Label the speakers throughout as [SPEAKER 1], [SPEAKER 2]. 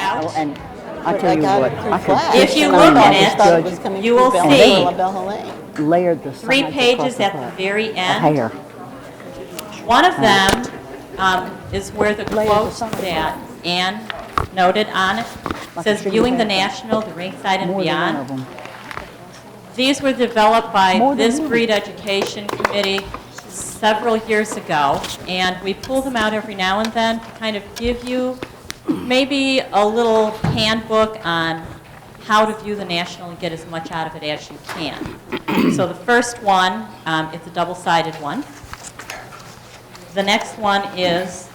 [SPEAKER 1] out.
[SPEAKER 2] Oh, and I tell you what, I could
[SPEAKER 1] If you look in it, you will see
[SPEAKER 2] layered the
[SPEAKER 1] 3
[SPEAKER 2] sides
[SPEAKER 1] pages
[SPEAKER 2] across
[SPEAKER 1] at the very
[SPEAKER 2] a
[SPEAKER 1] end.
[SPEAKER 2] hair.
[SPEAKER 1] One of them is where the quote that Anne noted on it says, viewing the national, the ringside and
[SPEAKER 2] More than one of
[SPEAKER 1] beyond.
[SPEAKER 2] them.
[SPEAKER 1] These were developed by
[SPEAKER 2] More than
[SPEAKER 1] this
[SPEAKER 2] one.
[SPEAKER 1] breed education committee several years ago, and we pull them out every now and then to kind of give you maybe a little handbook on how to view the national and get as much out of it as you can. So the first one, it's a double-sided one. The next one is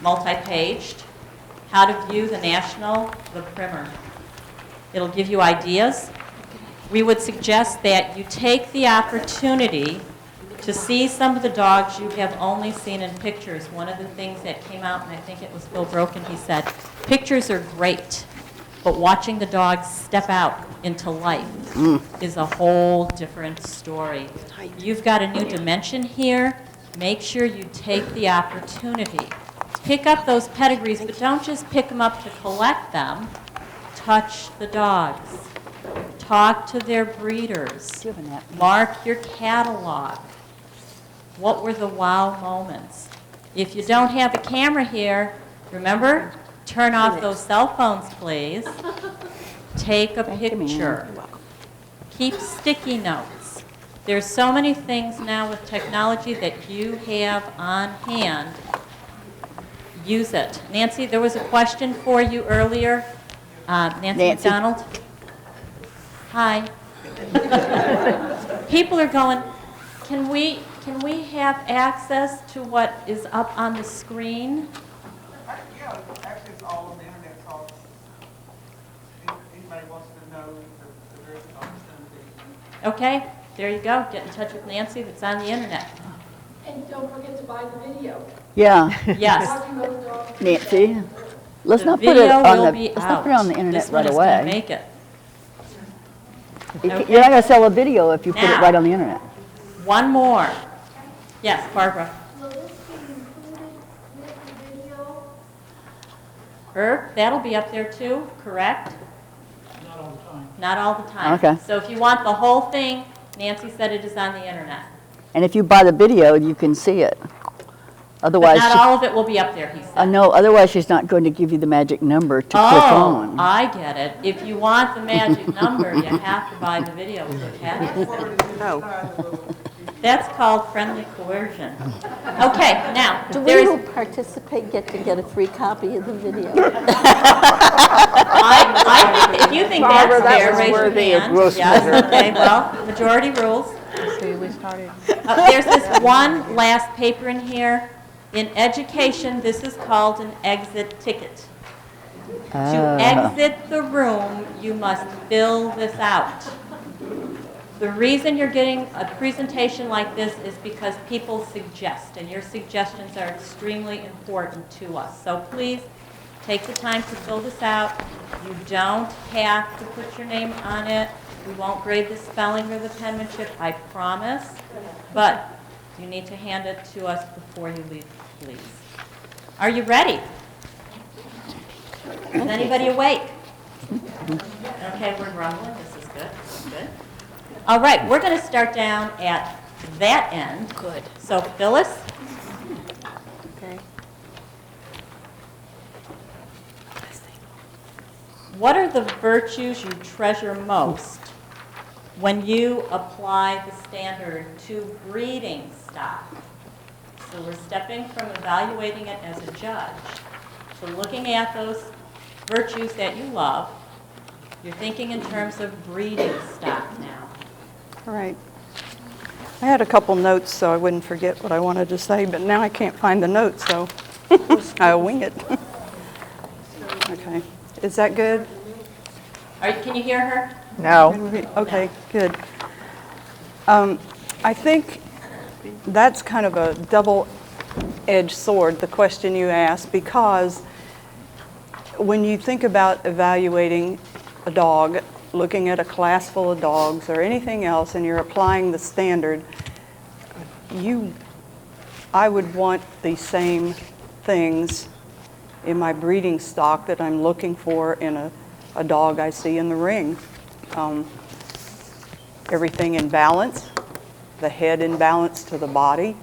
[SPEAKER 1] multi-paged, how to view the national, the primer. It'll give you ideas. We would suggest that you take the opportunity to see some of the dogs you have only seen in pictures. One of the things that came out, and I think it was Brokken, he said, pictures are great, but watching the dogs step out into life is a whole different story. You've got a new dimension here. Make sure you take the opportunity. Pick up those pedigrees, but don't just pick them up to collect them. Touch the dogs. Talk to their breeders. Mark your catalog. What were the wow moments? If you don't have a camera here, remember, turn off those cell phones, please. Take a picture. Keep sticky notes. There's so many things now with technology that you have on hand. Use it. Nancy, there was a question for you earlier. Nancy McDonald. Hi. People are going, can we have access to what is up on the screen?
[SPEAKER 3] Yeah, actually it's all on the internet, so if anybody wants to know the various opportunities.
[SPEAKER 1] Okay, there you go. Get in touch with Nancy that's on the internet.
[SPEAKER 4] And don't forget to buy the video.
[SPEAKER 2] Yeah,
[SPEAKER 1] Yes.
[SPEAKER 2] Nancy, let's
[SPEAKER 1] The
[SPEAKER 2] not put it
[SPEAKER 1] video
[SPEAKER 2] on
[SPEAKER 1] will
[SPEAKER 2] the,
[SPEAKER 1] be
[SPEAKER 2] let's not put it
[SPEAKER 1] out.
[SPEAKER 2] on the internet
[SPEAKER 1] This one
[SPEAKER 2] right
[SPEAKER 1] is gonna
[SPEAKER 2] away.
[SPEAKER 1] make it.
[SPEAKER 2] You- You're not gonna sell a video if you put it
[SPEAKER 1] Now.
[SPEAKER 2] right on the internet.
[SPEAKER 1] One more. Yes, Barbara.
[SPEAKER 4] Will this be included with the video?
[SPEAKER 1] Herb, that'll be up there too, correct?
[SPEAKER 3] Not all the time.
[SPEAKER 1] Not all the time.
[SPEAKER 2] Okay.
[SPEAKER 1] So if you want the whole thing, Nancy said it is on the internet.
[SPEAKER 2] And if you buy the video, you can see it.
[SPEAKER 1] But
[SPEAKER 2] Otherwise,
[SPEAKER 1] not all of it will be up there, he said.
[SPEAKER 2] no, otherwise she's not going to give you the magic number to click
[SPEAKER 1] Oh,
[SPEAKER 2] on.
[SPEAKER 1] I get it. If you want the magic number, you have to buy the video. Okay?
[SPEAKER 5] No.
[SPEAKER 1] That's called friendly coercion. Okay, now,
[SPEAKER 6] Do we
[SPEAKER 1] there's,
[SPEAKER 6] who participate get to get a free copy of the video?
[SPEAKER 1] I think, if you think
[SPEAKER 5] Barbara,
[SPEAKER 1] that's
[SPEAKER 5] that
[SPEAKER 1] fair,
[SPEAKER 5] was
[SPEAKER 1] raise your
[SPEAKER 5] worthy of
[SPEAKER 1] hand.
[SPEAKER 5] gross
[SPEAKER 1] Yes,
[SPEAKER 5] pleasure.
[SPEAKER 1] okay, well, majority rules.
[SPEAKER 6] See, we started.
[SPEAKER 1] There's this one last paper in here. In education, this is called an exit ticket. To exit the room, you must fill this out. The reason you're getting a presentation like this is because people suggest, and your suggestions are extremely important to us. So please, take the time to fill this out. You don't have to put your name on it. We won't grade the spelling or the penmanship, I promise. But you need to hand it to us before you leave, please. Are you ready? Is anybody awake? Okay, we're grumbling. This is good. Good. All right, we're going to start down at that end.
[SPEAKER 6] Good.
[SPEAKER 1] So, Phyllis,
[SPEAKER 6] Okay.
[SPEAKER 1] what are the virtues you treasure most when you apply the standard to breeding stock? So we're stepping from evaluating it as a judge to looking at those virtues that you love. You're thinking in terms of breeding stock now.
[SPEAKER 5] All right. I had a couple notes so I wouldn't forget what I wanted to say, but now I can't find the notes, so I'll wing it. Okay. Is that good?
[SPEAKER 1] Can you hear her?
[SPEAKER 5] No. Okay, good. I think that's kind of a double-edged sword, the question you asked, because when you think about evaluating a dog, looking at a class full of dogs or anything else, and you're applying the standard, I would want the same things in my breeding stock that I'm looking for in a dog I see in the ring. Everything in balance, the head in balance to the body,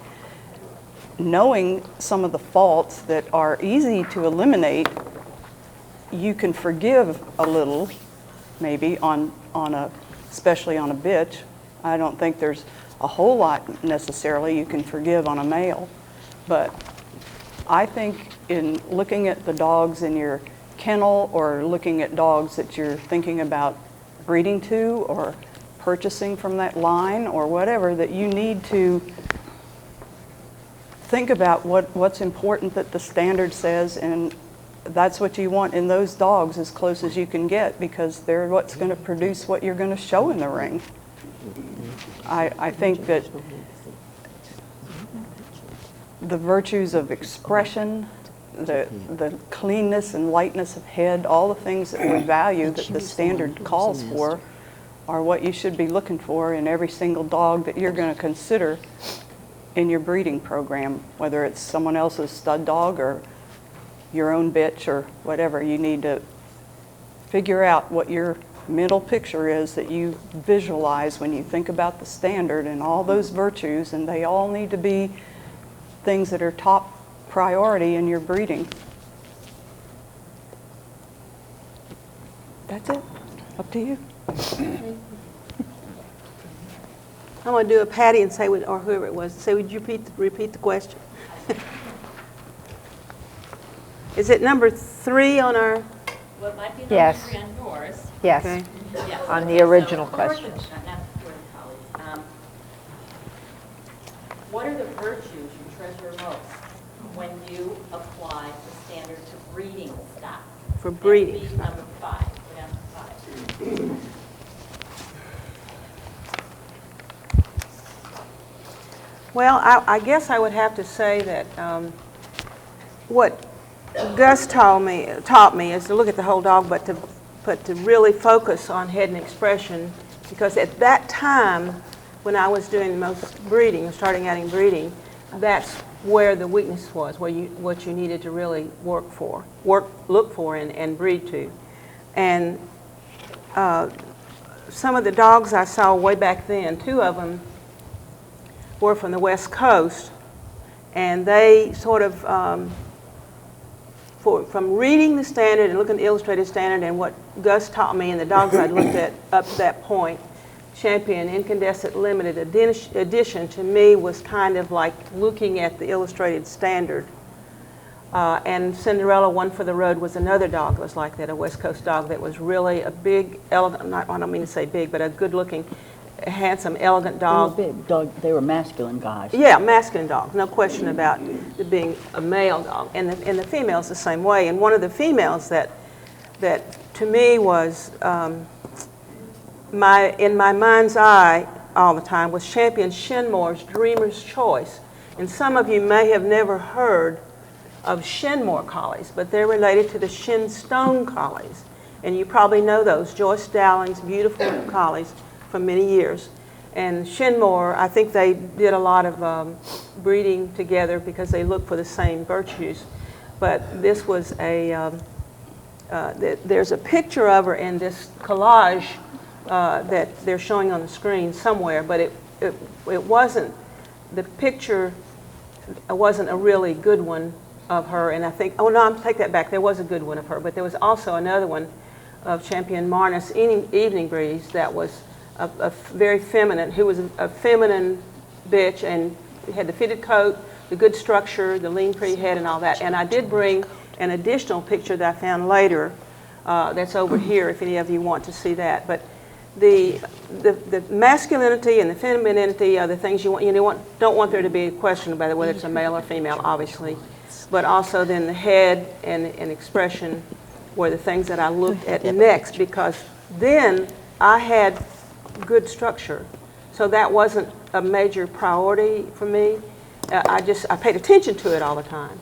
[SPEAKER 5] knowing some of the faults that are easy to eliminate. You can forgive a little, maybe, especially on a bitch. I don't think there's a whole lot necessarily you can forgive on a male. But I think in looking at the dogs in your kennel or looking at dogs that you're thinking about breeding to or purchasing from that line or whatever, that you need to think about what's important that the standard says, and that's what you want in those dogs as close as you can get, because they're what's going to produce what you're going to show in the ring. I think that the virtues of expression, the cleanness and lightness of head, all the things that we value that the standard calls for are what you should be looking for in every single dog that you're going to consider in your breeding program, whether it's someone else's stud dog or your own bitch or whatever. You need to figure out what your mental picture is that you visualize when you think about the standard and all those virtues, and they all need to be things that are top priority in your breeding. That's it. Up to you.
[SPEAKER 7] I'm going to do a Pati and say, or whoever it was, say, would you repeat the question? Is it number 3 on our?
[SPEAKER 1] Well, it might be number
[SPEAKER 6] Yes.
[SPEAKER 1] 3 on yours.
[SPEAKER 6] Yes,
[SPEAKER 7] Okay.
[SPEAKER 1] Yes.
[SPEAKER 6] on the
[SPEAKER 1] Okay,
[SPEAKER 6] original
[SPEAKER 1] so yours
[SPEAKER 6] question.
[SPEAKER 1] is- not yours, Collie. What are the virtues you treasure most when you apply the standard to breeding stock?
[SPEAKER 7] For breeding
[SPEAKER 1] That would be
[SPEAKER 7] stock.
[SPEAKER 1] number 5. Go down to 5.
[SPEAKER 7] Well, I guess I would have to say that what Gus taught me is to look at the whole dog, but to really focus on head and expression, because at that time when I was doing the most breeding, starting out in breeding, that's where the weakness was, what you needed to really look for and breed to. And some of the dogs I saw way back then, 2 of them were from the West Coast, and they sort of, from reading the standard and looking at the illustrated standard and what Gus taught me and the dogs I'd looked at up to that point, Champion Incandescent Limited Edition to me was kind of like looking at the illustrated standard. And Cinderella One for the Road was another dog that was like that, a West Coast dog that was really a big, elegant, I don't mean to say big, but a good-looking, handsome, elegant dog.
[SPEAKER 2] Big dog, they were masculine guys.
[SPEAKER 7] Yeah, masculine dogs, no question about it being a male dog. And the female's the same way. And one of the females that to me was in my mind's eye all the time was Champion Shinmore's Dreamer's Choice. And some of you may have never heard of Shinmore collies, but they're related to the Shinstone collies. And you probably know those, Joyce Dowling's beautiful collies from many years. And Shinmore, I think they did a lot of breeding together because they look for the same virtues. But this was there's a picture of her in this collage that they're showing on the screen somewhere, but it wasn't, the picture wasn't a really good one of her, and I think, oh no, I'm take that back, there was a good one of her, but there was also another one of Champion Marnus Evening Breeze that was a very feminine, who was a feminine bitch and had the fitted coat, the good structure, the lean pretty head and all that. And I did bring an additional picture that I found later that's over here if any of you want to see that. But the masculinity and the femininity are the things you want. You don't want there to be a question about whether it's a male or female, obviously. But also then the head and expression were the things that I looked at next, because then I had good structure. So that wasn't a major priority for me. I paid attention to it all the time.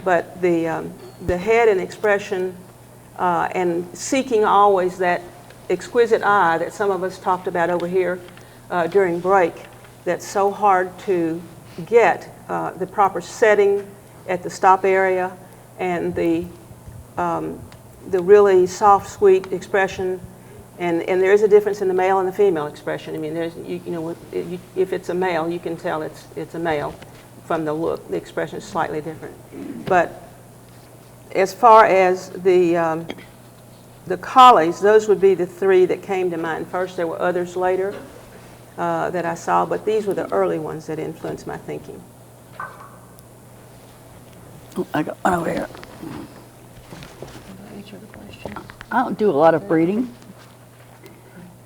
[SPEAKER 7] But the head and expression and seeking always that exquisite eye that some of us talked about over here during break, that's so hard to get, the proper setting at the stop area and the the really soft, sweet expression, and there is a difference in the male and the female expression. I mean, there's, if it's a male, you can tell it's a male from the look. The expression is slightly different. But as far as the collies, those would be the three that came to mind first. There were others later that I saw, but these were the early ones that influenced my thinking.
[SPEAKER 2] I got one over here. I don't do a lot of breeding,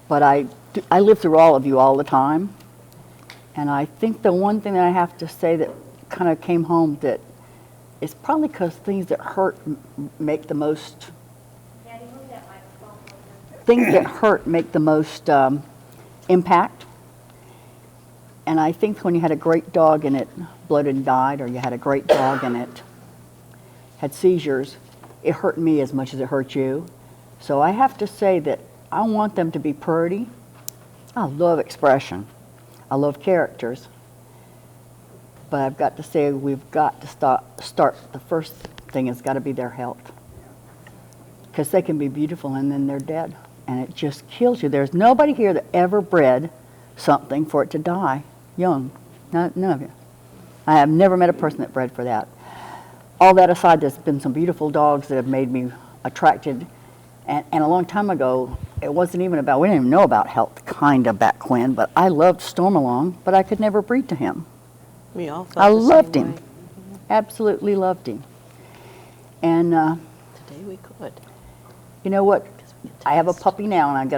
[SPEAKER 2] but I live through all of you all the time. And I think the one thing that I have to say that kind of came home that it's probably because things that hurt make the most, things that hurt make the most impact. And I think when you had a great dog and it bloated and died, or you had a great dog and it had seizures, it hurt me as much as it hurt you. So I have to say that I want them to be pretty. I love expression. I love characters. But I've got to say we've got to start. The first thing has got to be their health. Because they can be beautiful and then they're dead. And it just kills you. There's nobody here that ever bred something for it to die young. None of you. I have never met a person that bred for that. All that aside, there's been some beautiful dogs that have made me attracted. And a long time ago, it wasn't even about, we didn't even know about health kind of back when, but I loved Stormalong, but I could never breed to him.
[SPEAKER 7] We all felt
[SPEAKER 2] I
[SPEAKER 7] the
[SPEAKER 2] loved
[SPEAKER 7] same
[SPEAKER 2] him.
[SPEAKER 7] way.
[SPEAKER 2] Absolutely loved him. And
[SPEAKER 6] Today we could.
[SPEAKER 2] you know what? I have a puppy now, and I'm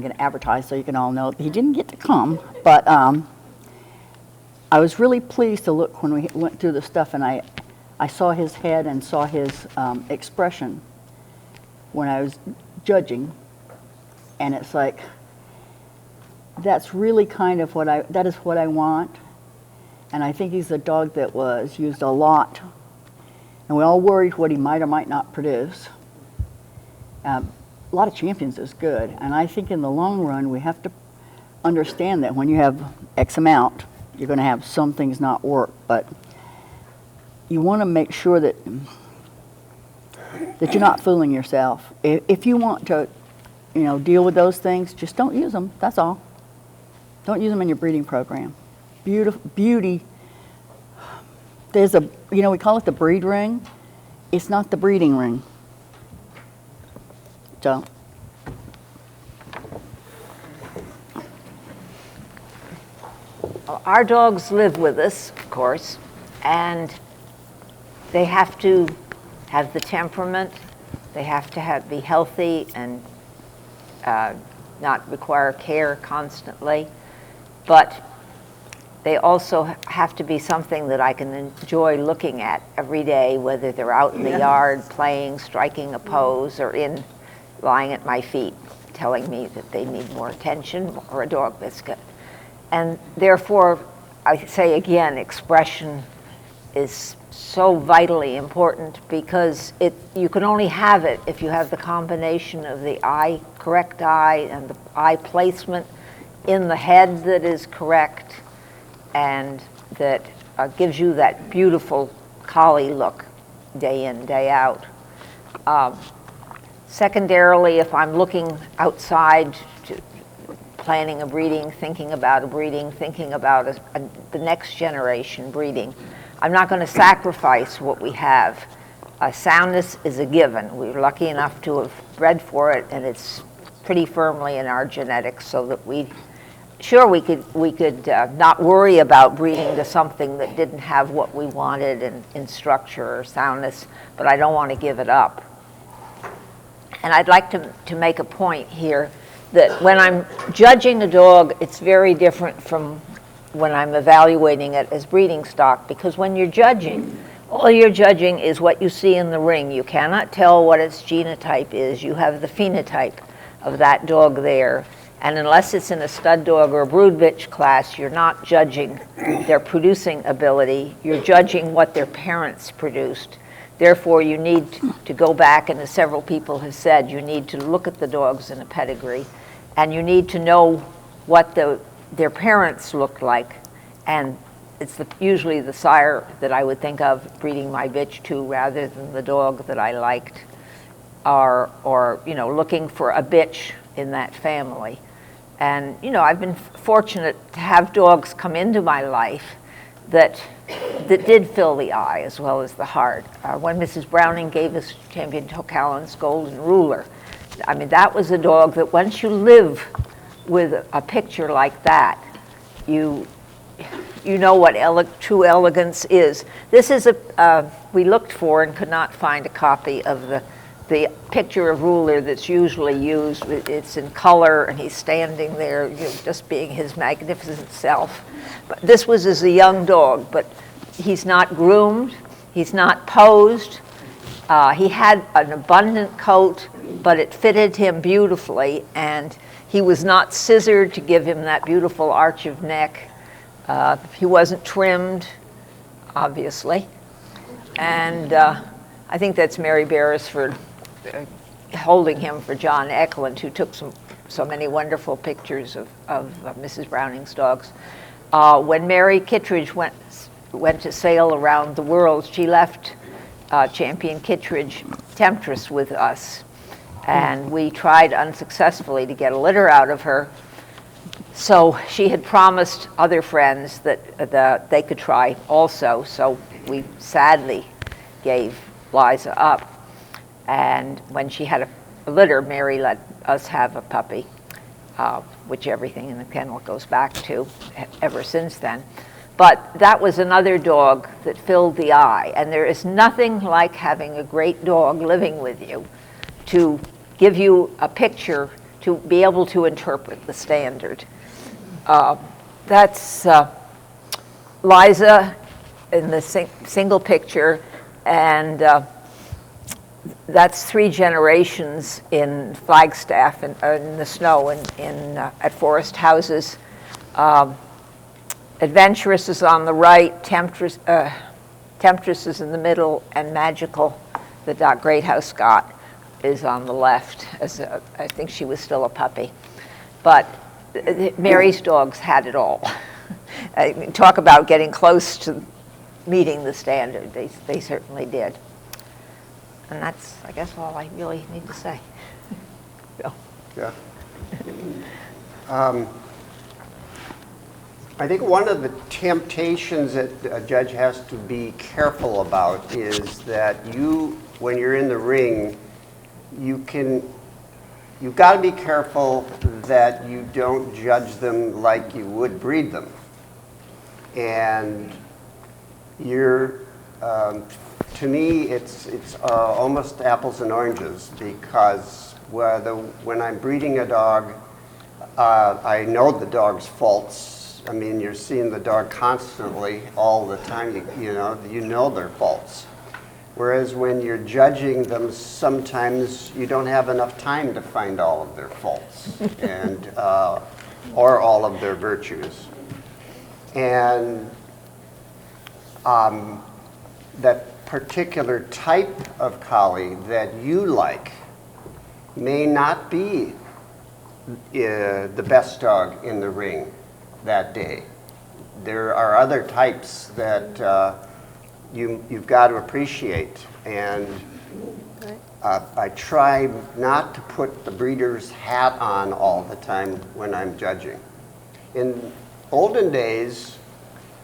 [SPEAKER 2] gonna advertise so you can all know. He didn't get to come, but I was really pleased to look when we went through the stuff, and I saw his head and saw his expression when I was judging, and it's like, that's really kind of that is what I want. And I think he's a dog that was used a lot, and we all worried what he might or might not produce. A lot of champions is good, and I think in the long run we have to understand that when you have X amount, you're going to have some things not work, but you want to make sure that you're not fooling yourself. If you want to, deal with those things, just don't use them. That's all. Don't use them in your breeding program. Beauty. There's we call it the breed ring. It's not the breeding ring. So.
[SPEAKER 8] Our dogs live with us, of course, and they have to have the temperament. They have to be healthy and not require care constantly. But they also have to be something that I can enjoy looking at every day, whether they're out in the yard playing, striking a pose, or lying at my feet telling me that they need more attention or a dog biscuit. And therefore, I say again, expression is so vitally important, because you can only have it if you have the combination of the correct eye and the eye placement in the head that is correct, and that gives you that beautiful collie look day in, day out. Secondarily, if I'm looking outside, planning a breeding, thinking about a breeding, thinking about the next generation breeding, I'm not going to sacrifice what we have. Soundness is a given. We're lucky enough to have bred for it, and it's pretty firmly in our genetics, so that we could not worry about breeding to something that didn't have what we wanted in structure or soundness, but I don't want to give it up. And I'd like to make a point here that when I'm judging a dog, it's very different from when I'm evaluating it as breeding stock, because when you're judging, all you're judging is what you see in the ring. You cannot tell what its genotype is. You have the phenotype of that dog there. And unless it's in a stud dog or a brood bitch class, you're not judging their producing ability. You're judging what their parents produced. Therefore, you need to go back, and as several people have said, you need to look at the dogs in a pedigree, and you need to know what their parents looked like. And it's usually the sire that I would think of breeding my bitch to, rather than the dog that I liked. or looking for a bitch in that family. And I've been fortunate to have dogs come into my life that did fill the eye as well as the heart. When Mrs. Browning gave us Champion Tocallan's Golden Ruler, I mean, that was a dog that once you live with a picture like that, you know what true elegance is. This is we looked for and could not find a copy of the picture of Ruler that's usually used. It's in color, and he's standing there, just being his magnificent self. But this was as a young dog, but he's not groomed, he's not posed. He had an abundant coat, but it fitted him beautifully, and he was not scissored to give him that beautiful arch of neck. He wasn't trimmed, obviously. And I think that's Mary Beresford holding him for John Eklund, who took so many wonderful pictures of Mrs. Browning's dogs. When Mary Kittredge went to sail around the world, she left Champion Kittredge Temptress with us. And we tried unsuccessfully to get a litter out of her. So she had promised other friends that they could try also. So we sadly gave Liza up. And when she had a litter, Mary let us have a puppy, which everything in the kennel goes back to ever since then. But that was another dog that filled the eye. And there is nothing like having a great dog living with you to give you a picture to be able to interpret the standard. That's Liza in the single picture, and that's 3 generations in Flagstaff in the snow at Forest Houses. Adventurous is on the right, Temptress is in the middle, and Magical, the Great House Scott, is on the left. I think she was still a puppy. But Mary's dogs had it all. Talk about getting close to meeting the standard. They certainly did. And that's, I guess, all I really need to say. Bill.
[SPEAKER 9] Yeah. I think one of the temptations that a judge has to be careful about is that when you're in the ring, you've got to be careful that you don't judge them like you would breed them. And to me, it's almost apples and oranges, because when I'm breeding a dog, I know the dog's faults. I mean, you're seeing the dog constantly all the time. You know their faults. Whereas when you're judging them, sometimes you don't have enough time to find all of their faults and or all of their virtues. And that particular type of collie that you like may not be the best dog in the ring that day. There are other types that you've got to appreciate, and I try not to put the breeder's hat on all the time when I'm judging. In olden days,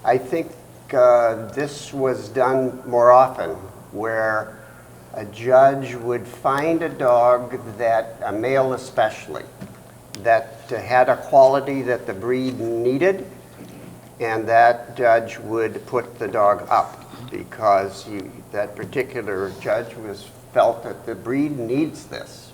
[SPEAKER 9] I think this was done more often, where a judge would find a dog, a male especially, that had a quality that the breed needed, and that judge would put the dog up, because that particular judge felt that the breed needs this.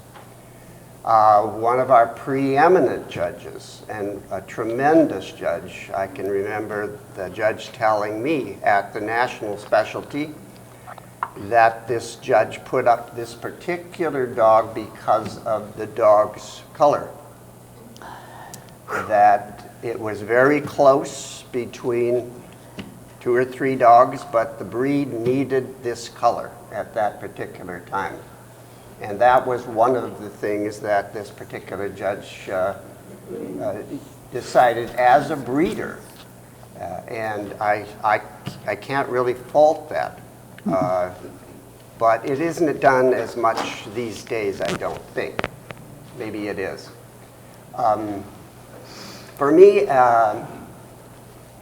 [SPEAKER 9] One of our preeminent judges, and a tremendous judge, I can remember the judge telling me at the national specialty that this judge put up this particular dog because of the dog's color. That it was very close between 2 or 3 dogs, but the breed needed this color at that particular time. And that was one of the things that this particular judge decided as a breeder. And I can't really fault that. but it isn't done as much these days, I don't think. Maybe it is. For me,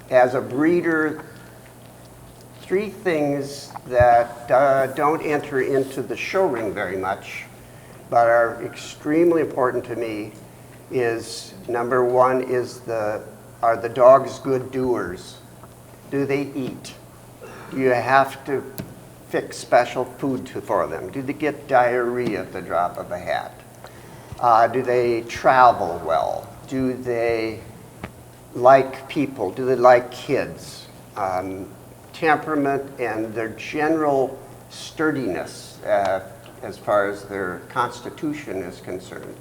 [SPEAKER 9] as a breeder, three things that don't enter into the show ring very much, but are extremely important to me is, number one, are the dogs good doers? Do they eat? Do you have to fix special food for them? Do they get diarrhea at the drop of a hat? Do they travel well? Do they like people? Do they like kids? Temperament and their general sturdiness as far as their constitution is concerned.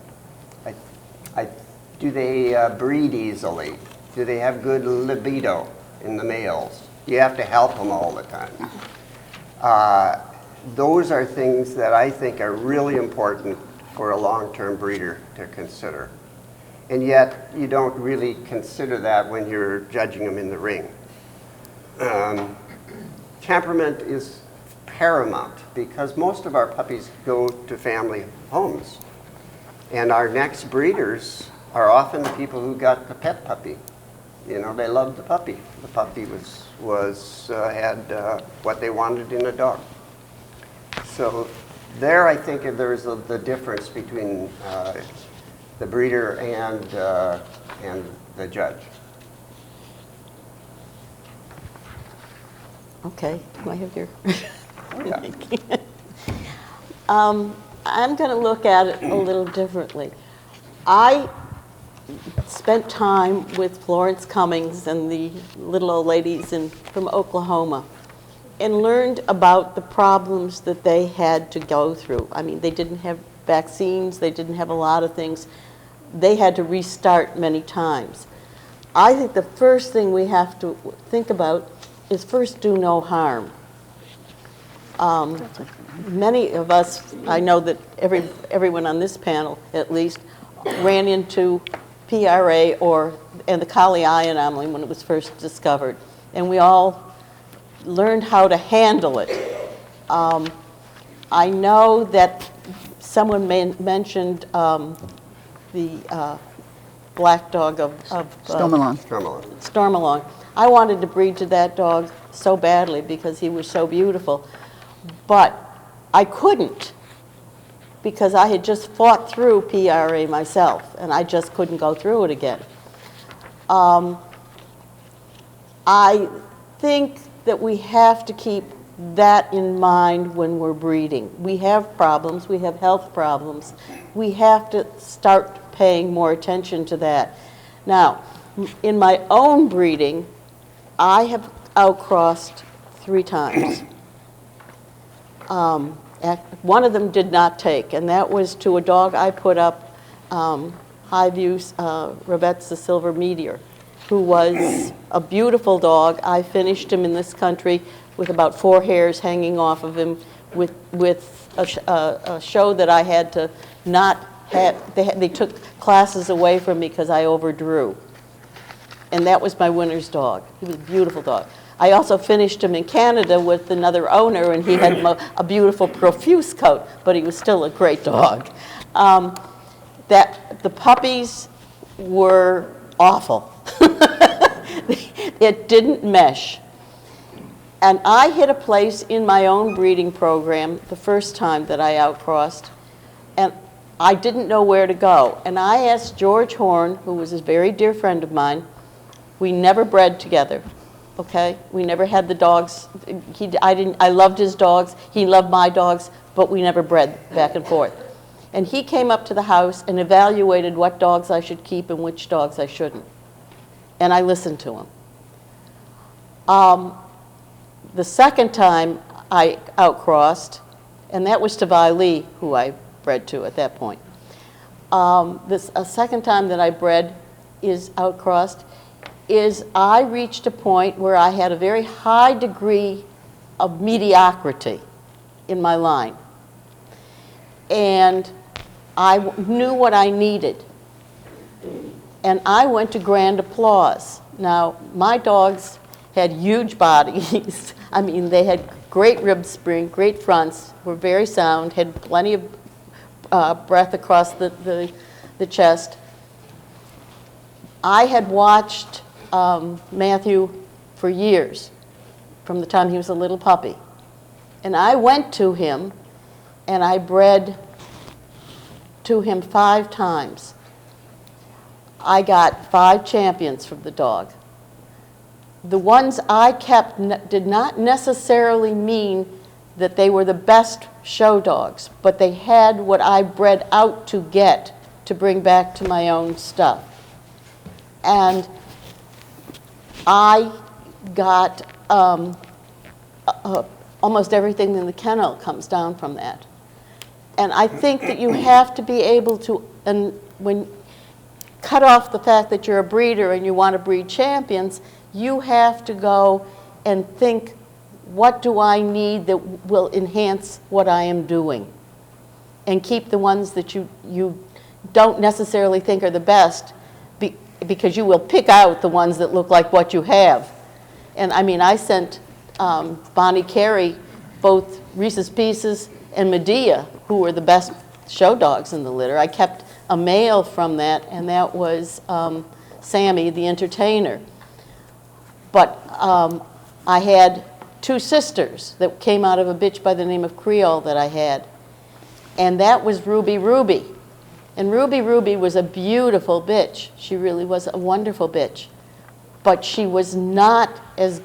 [SPEAKER 9] Do they breed easily? Do they have good libido in the males? You have to help them all the time. Those are things that I think are really important for a long-term breeder to consider. And yet, you don't really consider that when you're judging them in the ring. Temperament is paramount because most of our puppies go to family homes. And our next breeders are often the people who got the pet puppy. You know, they loved the puppy. The puppy had what they wanted in a dog. So there, I think there's the difference between the breeder and the judge.
[SPEAKER 6] Okay, do I have your?
[SPEAKER 9] Oh, yeah.
[SPEAKER 6] I'm going to look at it a little differently. I spent time with Florence Cummings and the little old ladies from Oklahoma and learned about the problems that they had to go through. I mean, they didn't have vaccines, they didn't have a lot of things. They had to restart many times. I think the first thing we have to think about is first do no harm. Many of us, I know that everyone on this panel at least, ran into PRA and the Collie eye anomaly when it was first discovered. And we all learned how to handle it. I know that someone mentioned the black dog of
[SPEAKER 2] Stormalong.
[SPEAKER 6] Stormalong. I wanted to breed to that dog so badly because he was so beautiful, but I couldn't because I had just fought through PRA myself, and I just couldn't go through it again. I think that we have to keep that in mind when we're breeding. We have problems, we have health problems. We have to start paying more attention to that. Now, in my own breeding, I have outcrossed 3 times. One of them did not take, and that was to a dog I put up, Highview Rebet's the Silver Meteor, who was a beautiful dog. I finished him in this country with about 4 hairs hanging off of him with a show that I had to not have. They took classes away from me because I overdrew. And that was my winner's dog. He was a beautiful dog. I also finished him in Canada with another owner, and he had a beautiful profuse coat, but he was still a great dog. The puppies were awful. It didn't mesh. And I hit a place in my own breeding program the first time that I outcrossed, and I didn't know where to go. And I asked George Horn, who was a very dear friend of mine. We never bred together, okay? We never had the dogs. I loved his dogs. He loved my dogs, but we never bred back and forth. And he came up to the house and evaluated what dogs I should keep and which dogs I shouldn't. And I listened to him. The second time I outcrossed, and that was to Vi Lee, who I bred to at that point. A second time that I bred is outcrossed is I reached a point where I had a very high degree of mediocrity in my line. And I knew what I needed. And I went to Grand Applause. Now, my dogs had huge bodies. I mean, they had great rib spring, great fronts, were very sound, had plenty of breath across the chest. I had watched Matthew for years, from the time he was a little puppy. And I went to him, and I bred to him 5 times. I got 5 champions from the dog. The ones I kept did not necessarily mean that they were the best show dogs, but they had what I bred out to get to bring back to my own stuff. And I got almost everything in the kennel comes down from that. And I think that you have to be able to, and when cut off the fact that you're a breeder and you want to breed champions, you have to go and think, what do I need that will enhance what I am doing? And keep the ones that you don't necessarily think are the best, because you will pick out the ones that look like what you have. And I mean, I sent Bonnie Carey both Reese's Pieces and Medea, who were the best show dogs in the litter. I kept a male from that, and that was Sammy, the entertainer. But I had 2 sisters that came out of a bitch by the name of Creole that I had. And that was Ruby Ruby. And Ruby Ruby was a beautiful bitch. She really was a wonderful bitch. But she was not as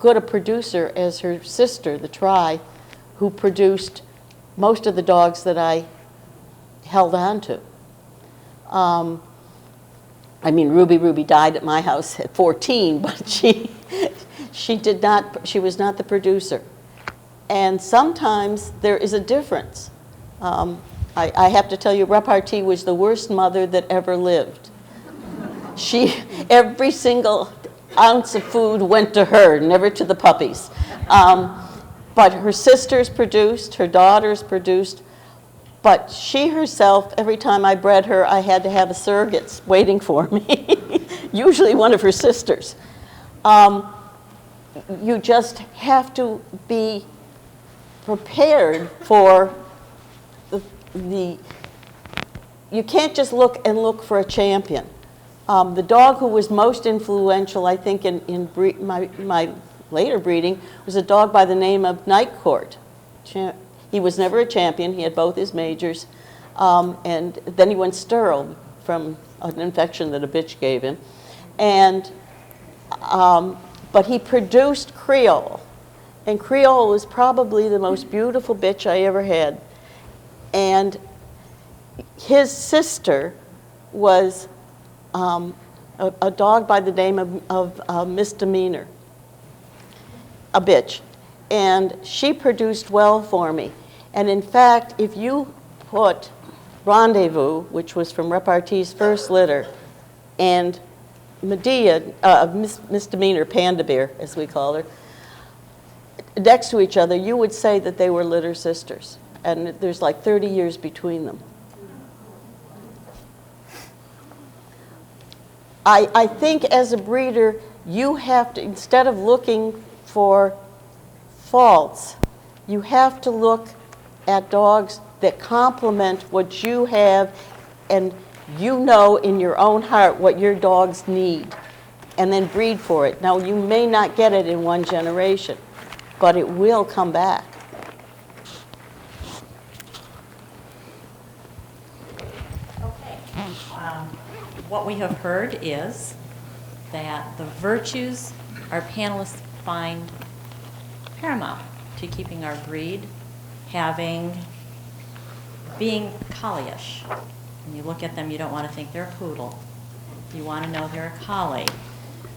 [SPEAKER 6] good a producer as her sister, the Tri, who produced most of the dogs that I held on to. I mean, Ruby Ruby died at my house at 14, but she was not the producer. And sometimes there is a difference. I have to tell you, Repartee was the worst mother that ever lived. Every single ounce of food went to her, never to the puppies. But her sisters produced, her daughters produced, but she herself, every time I bred her, I had to have a surrogate waiting for me, usually one of her sisters. You just have to be prepared for you can't just look for a champion. The dog who was most influential, I think, in my later breeding was a dog by the name of Night Court. He was never a champion. He had both his majors. And then he went sterile from an infection that a bitch gave him. And, but he produced Creole. And Creole was probably the most beautiful bitch I ever had. And his sister was a dog by the name of Misdemeanor, a bitch. And she produced well for me. And in fact, if you put Rendezvous, which was from Repartee's first litter, and Medea, Misdemeanor, Panda Bear, as we call her, next to each other, you would say that they were litter sisters. And there's like 30 years between them. I think as a breeder, you have to, instead of looking for faults, you have to look at dogs that complement what you have, and you know in your own heart what your dogs need, and then breed for it. Now, you may not get it in one generation, but it will come back.
[SPEAKER 1] What we have heard is that the virtues our panelists find paramount to keeping our breed, being Collie-ish. When you look at them, you don't want to think they're a poodle. You want to know they're a Collie,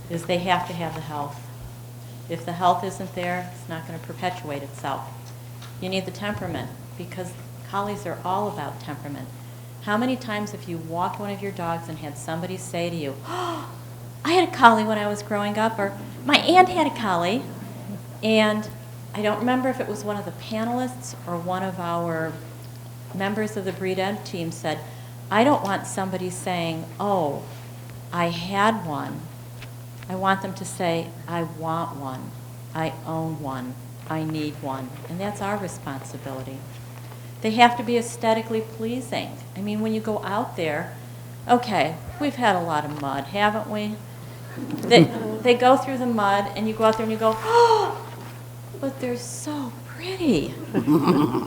[SPEAKER 1] is they have to have the health. If the health isn't there, it's not going to perpetuate itself. You need the temperament, because Collies are all about temperament. How many times have you walked one of your dogs and had somebody say to you, "Oh, I had a Collie when I was growing up," or "My aunt had a Collie," and I don't remember if it was one of the panelists or one of our members of the Breed Ed team said, "I don't want somebody saying, 'Oh, I had one.' I want them to say, 'I want one.'" I own one, I need one, and that's our responsibility. They have to be aesthetically pleasing. I mean, when you go out there, okay, we've had a lot of mud, haven't we? They go through the mud, and you go out there and you go, oh, but they're so pretty.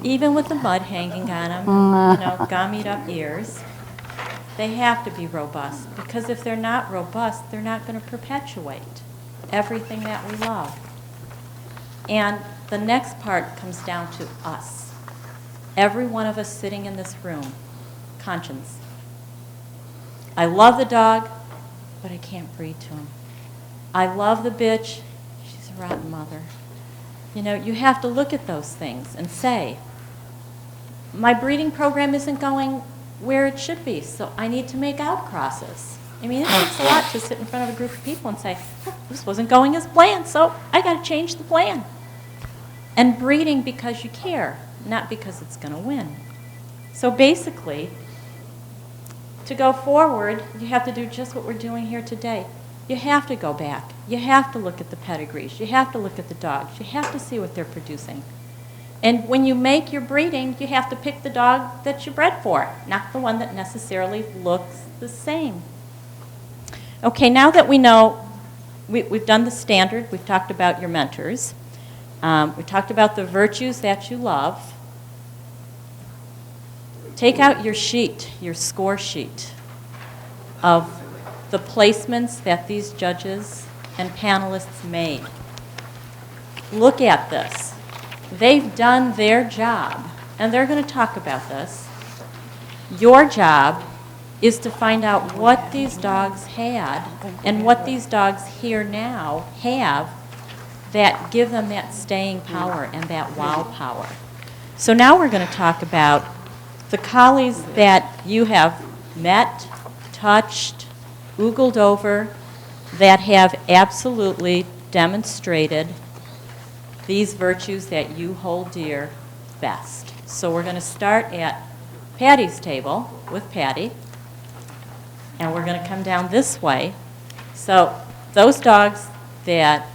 [SPEAKER 1] Even with the mud hanging on them, gummied up ears. They have to be robust, because if they're not robust, they're not going to perpetuate everything that we love. And the next part comes down to us. Every one of us sitting in this room, conscience. I love the dog, but I can't breed to him. I love the bitch, she's a rotten mother. You have to look at those things and say, my breeding program isn't going where it should be, so I need to make outcrosses. I mean, it takes a lot to sit in front of a group of people and say, this wasn't going as planned, so I got to change the plan. And breeding because you care, not because it's going to win. So basically, to go forward, you have to do just what we're doing here today. You have to go back. You have to look at the pedigrees. You have to look at the dogs. You have to see what they're producing. And when you make your breeding, you have to pick the dog that you bred for, not the one that necessarily looks the same. Okay, now that we know, we've done the standard, we've talked about your mentors, we talked about the virtues that you love. Take out your sheet, your score sheet of the placements that these judges and panelists made. Look at this. They've done their job, and they're going to talk about this. Your job is to find out what these dogs had and what these dogs here now have that give them that staying power and that wow power. So now we're going to talk about the collies that you have met, touched, oogled over, that have absolutely demonstrated these virtues that you hold dear best. So we're going to start at Pati's table with Pati, and we're going to come down this way. So those dogs that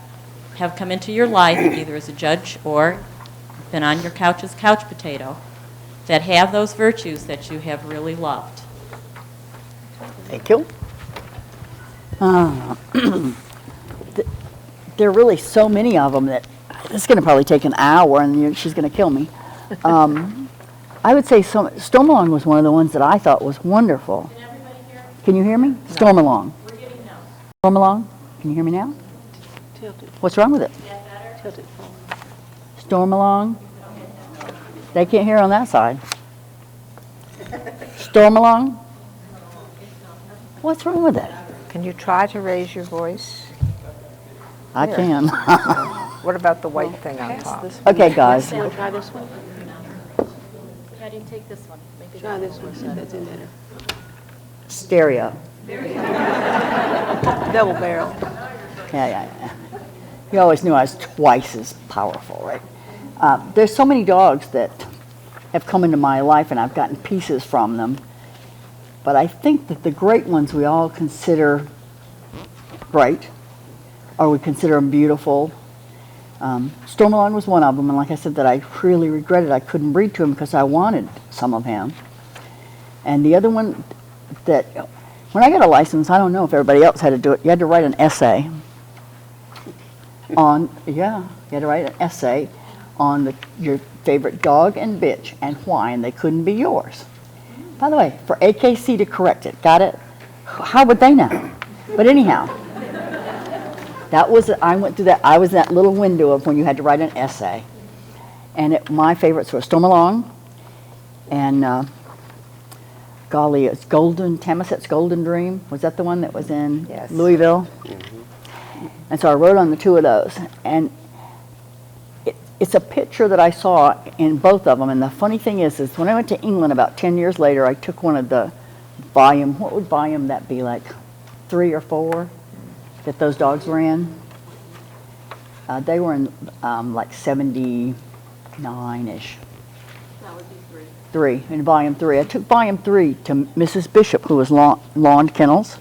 [SPEAKER 1] have come into your life, either as a judge or been on your couch as couch potato, that have those virtues that you have really loved.
[SPEAKER 2] Thank you. There are really so many of them that it's going to probably take an hour, and she's going to kill me. I would say Stormalong was one of the ones that I thought was wonderful.
[SPEAKER 1] Can everybody hear?
[SPEAKER 2] Can you hear me? No. Stormalong.
[SPEAKER 1] We're getting no.
[SPEAKER 2] Stormalong. Can you hear me now?
[SPEAKER 7] Tilted.
[SPEAKER 2] What's wrong with it?
[SPEAKER 7] Tilted.
[SPEAKER 2] Stormalong. They can't hear on that side. Stormalong. What's wrong with it?
[SPEAKER 8] Can you try to raise your voice?
[SPEAKER 2] I can.
[SPEAKER 8] What about the white thing on top?
[SPEAKER 2] Okay, guys.
[SPEAKER 7] Try this one.
[SPEAKER 1] Pati, take this one. Maybe
[SPEAKER 7] Try this one. See if that's in there.
[SPEAKER 2] Stereo.
[SPEAKER 7] Double barrel.
[SPEAKER 2] Yeah. You always knew I was twice as powerful, right? There's so many dogs that have come into my life, and I've gotten pieces from them. But I think that the great ones we all consider great, or we consider them beautiful. Stormalong was one of them, and like I said, that I really regretted I couldn't breed to him because I wanted some of him. And the other one that, when I got a license, I don't know if everybody else had to do it, you had to write an essay on, you had to write an essay on your favorite dog and bitch and why, and they couldn't be yours. By the way, for AKC to correct it, got it? How would they know? But anyhow, that was, I went through that, I was in that little window of when you had to write an essay. And my favorites were Stormalong and golly, it's Tamaset's Golden Dream. Was that the one that was in Louisville? Mm-hmm. And so I wrote on the two of those. And it's a picture that I saw in both of them. And the funny thing is when I went to England about 10 years later, I took one of the volume, what would volume that be, like 3 or 4 that those dogs were in? They were in like 79-ish.
[SPEAKER 1] That would be
[SPEAKER 2] 3, in volume 3. I took volume 3 to Mrs. Bishop, who was Lawn Kennels.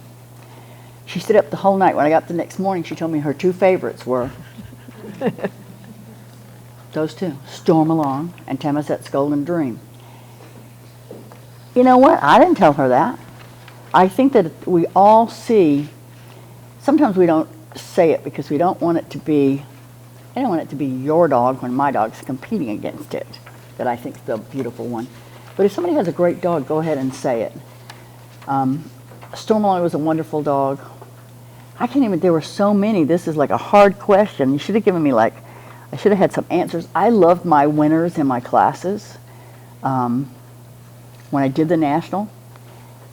[SPEAKER 2] She stayed up the whole night. When I got up the next morning, she told me her 2 favorites were Those two, Storm Along and Tamazet's Golden Dream. You know what? I didn't tell her that. I think that we all see, sometimes we don't say it because we don't want it to be, I don't want it to be your dog when my dog's competing against it, that I think is the beautiful one. But if somebody has a great dog, go ahead and say it. Storm Along was a wonderful dog. I can't even, there were so many. This is like a hard question. You should have given me like, I should have had some answers. I loved my winners in my classes. When I did the national,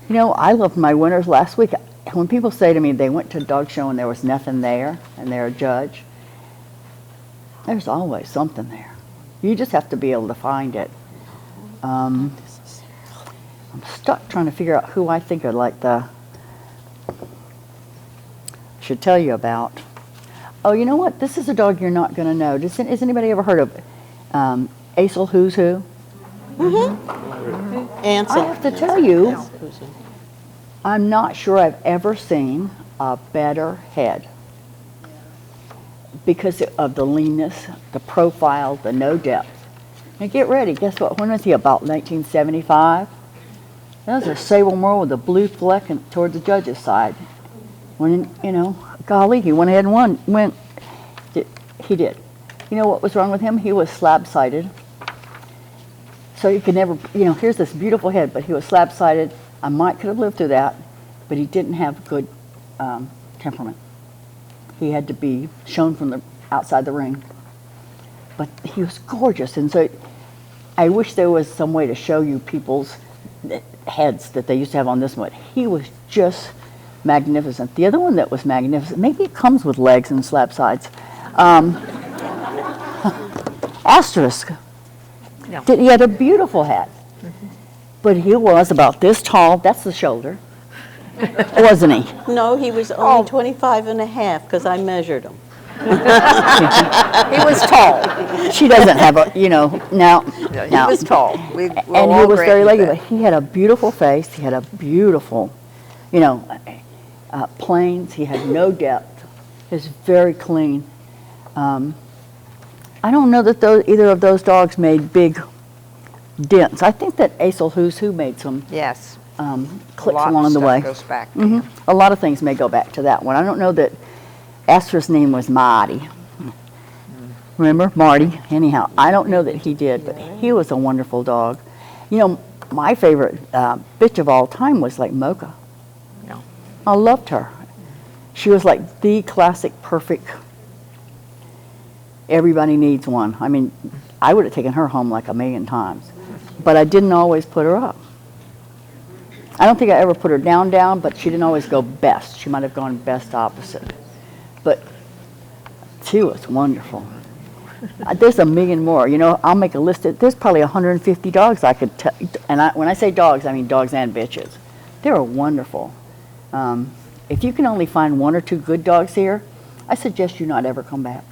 [SPEAKER 2] you know, I loved my winners last week. When people say to me they went to a dog show and there was nothing there and they're a judge, there's always something there. You just have to be able to find it. I'm stuck trying to figure out who I think are like the, should tell you about. Oh, you know what? This is a dog you're not going to know. Has anybody ever heard of Acel Who's Who?
[SPEAKER 6] Ansel.
[SPEAKER 2] I have to tell you, I'm not sure I've ever seen a better head because of the leanness, the profile, the no depth. Now get ready. Guess what? When was he? About 1975. That was a sable merle with a blue fleck and toward the judge's side. When, you know, golly, he went ahead and won. He did. You know what was wrong with him? He was slab-sided. So you could never, you know, here's this beautiful head, but he was slab-sided. I might could have lived through that, but he didn't have good temperament. He had to be shown from the outside the ring. But he was gorgeous, and so I wish there was some way to show you people's heads that they used to have on this one. He was just magnificent. The other one that was magnificent, maybe it comes with legs and slab sides. Asterisk.
[SPEAKER 8] No.
[SPEAKER 2] He had a beautiful head. But he was about this tall. That's the shoulder. Wasn't he?
[SPEAKER 6] No, he was only 25 and a half because I measured him.
[SPEAKER 8] He was tall.
[SPEAKER 2] She doesn't have a, you know, now.
[SPEAKER 8] He was tall. We'll
[SPEAKER 2] And he
[SPEAKER 8] all
[SPEAKER 2] was
[SPEAKER 8] grant
[SPEAKER 2] very
[SPEAKER 8] you
[SPEAKER 2] leggy,
[SPEAKER 8] that.
[SPEAKER 2] but he had a beautiful face. He had a beautiful, you know, planes. He had no depth. He was very clean. I don't know that either of those dogs made big dents. I think that Acel Who's Who made some
[SPEAKER 8] Yes.
[SPEAKER 2] clicks
[SPEAKER 8] A lot
[SPEAKER 2] along
[SPEAKER 8] of
[SPEAKER 2] the
[SPEAKER 8] stuff
[SPEAKER 2] way.
[SPEAKER 8] goes back to
[SPEAKER 2] Mhm.
[SPEAKER 8] him.
[SPEAKER 2] A lot of things may go back to that one. I don't know that Astor's name was Marty. Remember? Marty. Anyhow, I don't know that he did, but he was a wonderful dog. You know, my favorite bitch of all time was like Mocha.
[SPEAKER 8] No.
[SPEAKER 2] I loved her. She was like the classic, perfect, everybody needs one. I mean, I would have taken her home like a million times, but I didn't always put her up. I don't think I ever put her down, but she didn't always go best. She might have gone best opposite. But she was wonderful. There's a million more. You know, I'll make a list. There's probably 150 dogs I could tell. And when I say dogs, I mean dogs and bitches. They were wonderful. If you can only find one or two good dogs here, I suggest you not ever come back.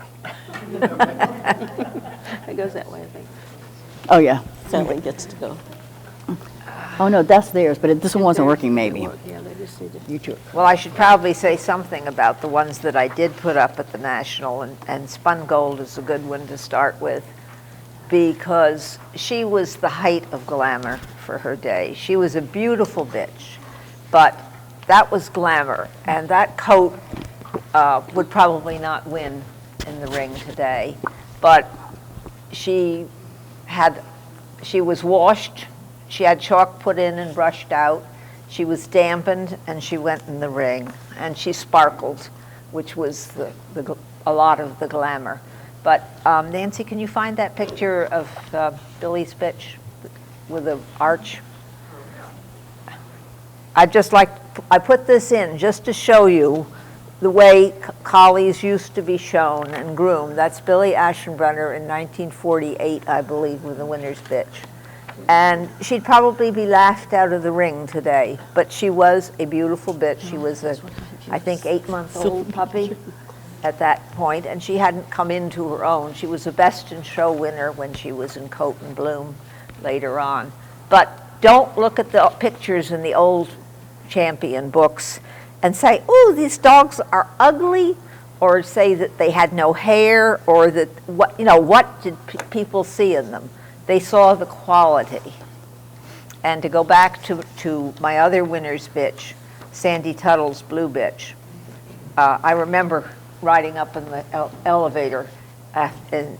[SPEAKER 7] It goes that way, I think.
[SPEAKER 2] Oh, yeah.
[SPEAKER 6] Sally gets to go.
[SPEAKER 2] Oh, no, that's theirs, but this one wasn't working, maybe.
[SPEAKER 7] Yeah, they just need to.
[SPEAKER 2] You too.
[SPEAKER 8] Well, I should probably say something about the ones that I did put up at the National, and Spun Gold is a good one to start with, because she was the height of glamour for her day. She was a beautiful bitch, but that was glamour, and that coat would probably not win in the ring today, but she was washed. She had chalk put in and brushed out. She was dampened, and she went in the ring, and she sparkled, which was a lot of the glamour. But Nancy, can you find that picture of Billy's bitch with the arch? I put this in just to show you the way collies used to be shown and groomed. That's Billy Aschenbrenner in 1948, I believe, with the winner's bitch. And she'd probably be laughed out of the ring today, but she was a beautiful bitch. She was I think 8-month-old puppy at that point, and she hadn't come into her own. She was a best in show winner when she was in Coat and Bloom later on. But don't look at the pictures in the old champion books and say, "Ooh, these dogs are ugly," or say that they had no hair, or that, what did people see in them? They saw the quality. And to go back to my other winner's bitch, Sandy Tuttle's blue bitch, I remember riding up in the elevator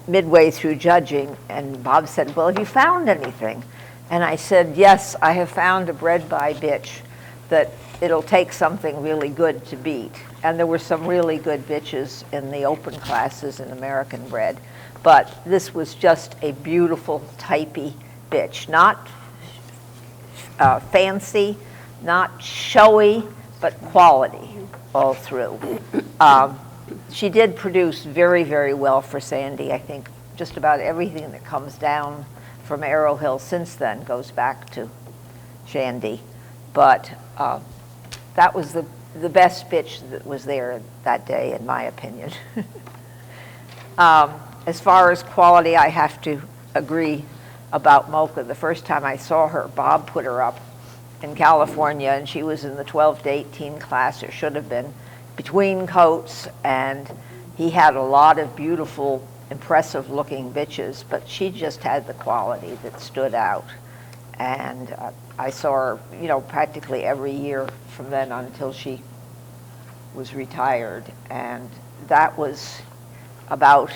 [SPEAKER 8] midway through judging, and Bob said, well, have you found anything? And I said, yes, I have found a bred-by bitch that it'll take something really good to beat. And there were some really good bitches in the open classes in American bred. But this was just a beautiful, typey bitch. Not fancy, not showy, but quality all through. She did produce very, very well for Sandy. I think just about everything that comes down from Arrow Hill since then goes back to Shandy. But that was the best bitch that was there that day, in my opinion. As far as quality, I have to agree about Mocha. The first time I saw her, Bob put her up in California, and she was in the 12 to 18 class, or should have been, between coats, and he had a lot of beautiful, impressive looking bitches, but she just had the quality that stood out. And I saw her, practically every year from then on until she was retired, and that was about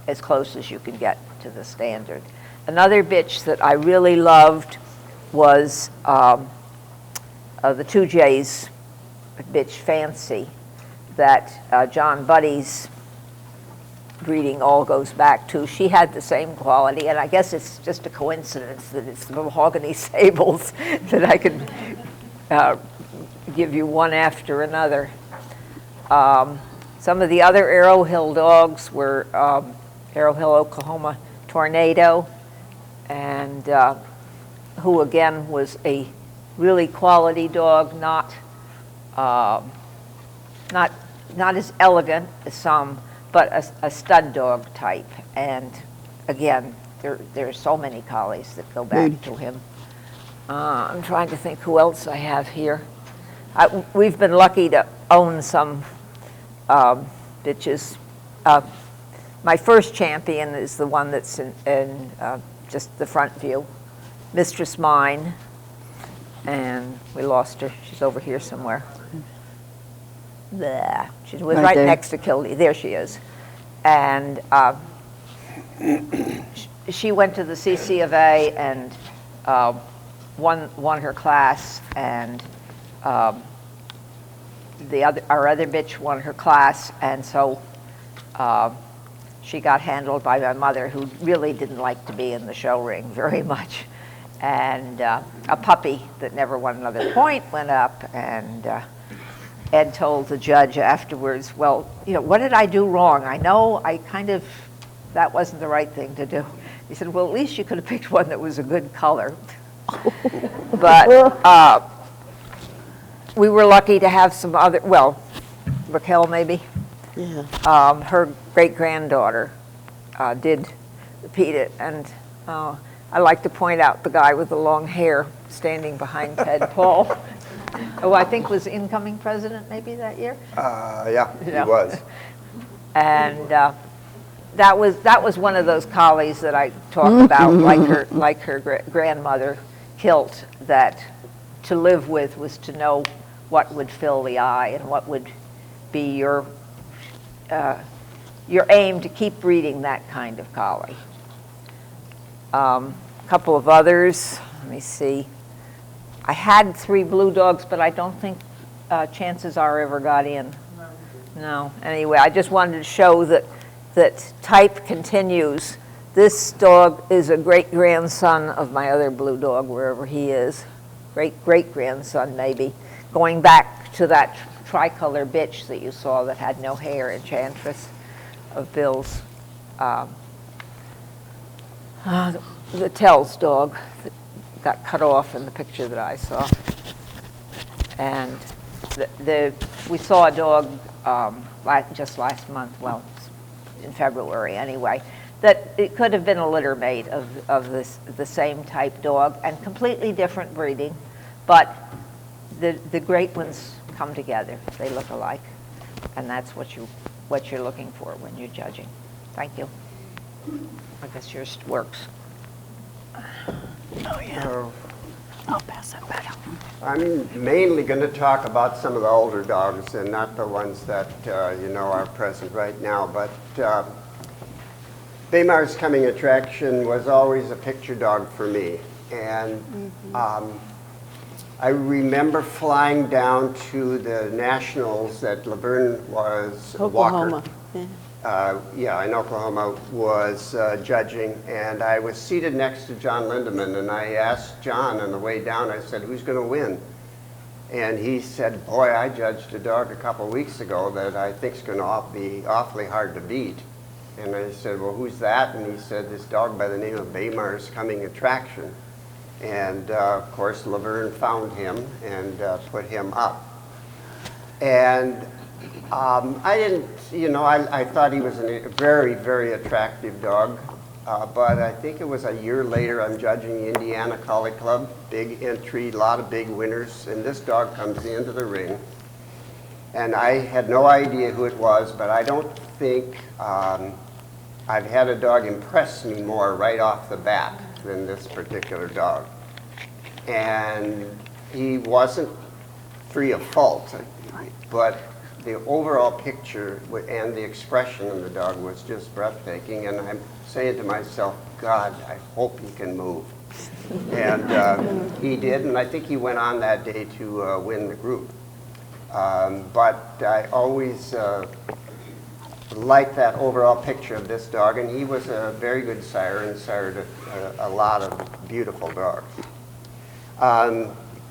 [SPEAKER 8] as close as you could get to the standard. Another bitch that I really loved was the 2J's bitch, Fancy, that John Buddy's breeding all goes back to. She had the same quality, and I guess it's just a coincidence that it's the mahogany sables that I could give you one after another. Some of the other Arrow Hill dogs were Arrow Hill, Oklahoma Tornado, and who again was a really quality dog, not as elegant as some, but a stud dog type. And again, there are so many collies that go back to him. I'm trying to think who else I have here. We've been lucky to own some bitches. My first champion is the one that's in just the front view, Mistress Mine, and we lost her. She's over here somewhere. There. She was right next to Collie. There she is. And she went to the CC of A and won her class, and our other bitch won her class, and so she got handled by my mother, who really didn't like to be in the show ring very much. And a puppy that never won another point went up, and Ed told the judge afterwards, well, what did I do wrong? I know that wasn't the right thing to do. He said, well, at least you could have picked one that was a good color. But we were lucky to have some other, Raquel maybe. Yeah. Her great-granddaughter did repeat it, and I like to point out the guy with the long hair standing behind Ted Paul, who I think was incoming president maybe that year.
[SPEAKER 9] Yeah, he was.
[SPEAKER 8] And that was one of those collies that I talk about, like her grandmother Kilt, that to live with was to know what would fill the eye and what would be your aim to keep breeding that kind of collie. A couple of others, let me see. I had 3 blue dogs, but I don't think chances are ever got in. No. Anyway, I just wanted to show that type continues. This dog is a great-grandson of my other blue dog, wherever he is. Great-great-grandson, maybe. Going back to that tricolor bitch that you saw that had no hair, Enchantress of Bill's. The Tell's dog that got cut off in the picture that I saw. And we saw a dog just last month, in February anyway, that it could have been a litter mate of the same type dog and completely different breeding, but the great ones come together. They look alike, and that's what you what you're looking for when you're judging. Thank you. I guess yours works.
[SPEAKER 9] So,
[SPEAKER 2] I'll pass that back.
[SPEAKER 9] I'm mainly going to talk about some of the older dogs and not the ones that, are present right now. But Baymar's coming attraction was always a picture dog for me. And I remember flying down to the Nationals that Laverne was
[SPEAKER 6] Oklahoma.
[SPEAKER 9] Walker.
[SPEAKER 6] Yeah.
[SPEAKER 9] In Oklahoma was judging, and I was seated next to John Lindeman, and I asked John on the way down, I said, who's going to win? And he said, boy, I judged a dog a couple weeks ago that I think is going to be awfully hard to beat. And I said, well, who's that? And he said, this dog by the name of Baymar's coming attraction. And of course, Laverne found him and put him up. And I didn't, I thought he was a very, very attractive dog. But I think it was a year later, I'm judging the Indiana Collie Club, big entry, a lot of big winners. And this dog comes into the ring. And I had no idea who it was, but I don't think I've had a dog impress me more right off the bat than this particular dog. And he wasn't free of fault, but the overall picture and the expression of the dog was just breathtaking. And I'm saying to myself, God, I hope he can move. And he did, and I think he went on that day to win the group. But I always liked that overall picture of this dog, and he was a very good sire and sired a lot of beautiful dogs.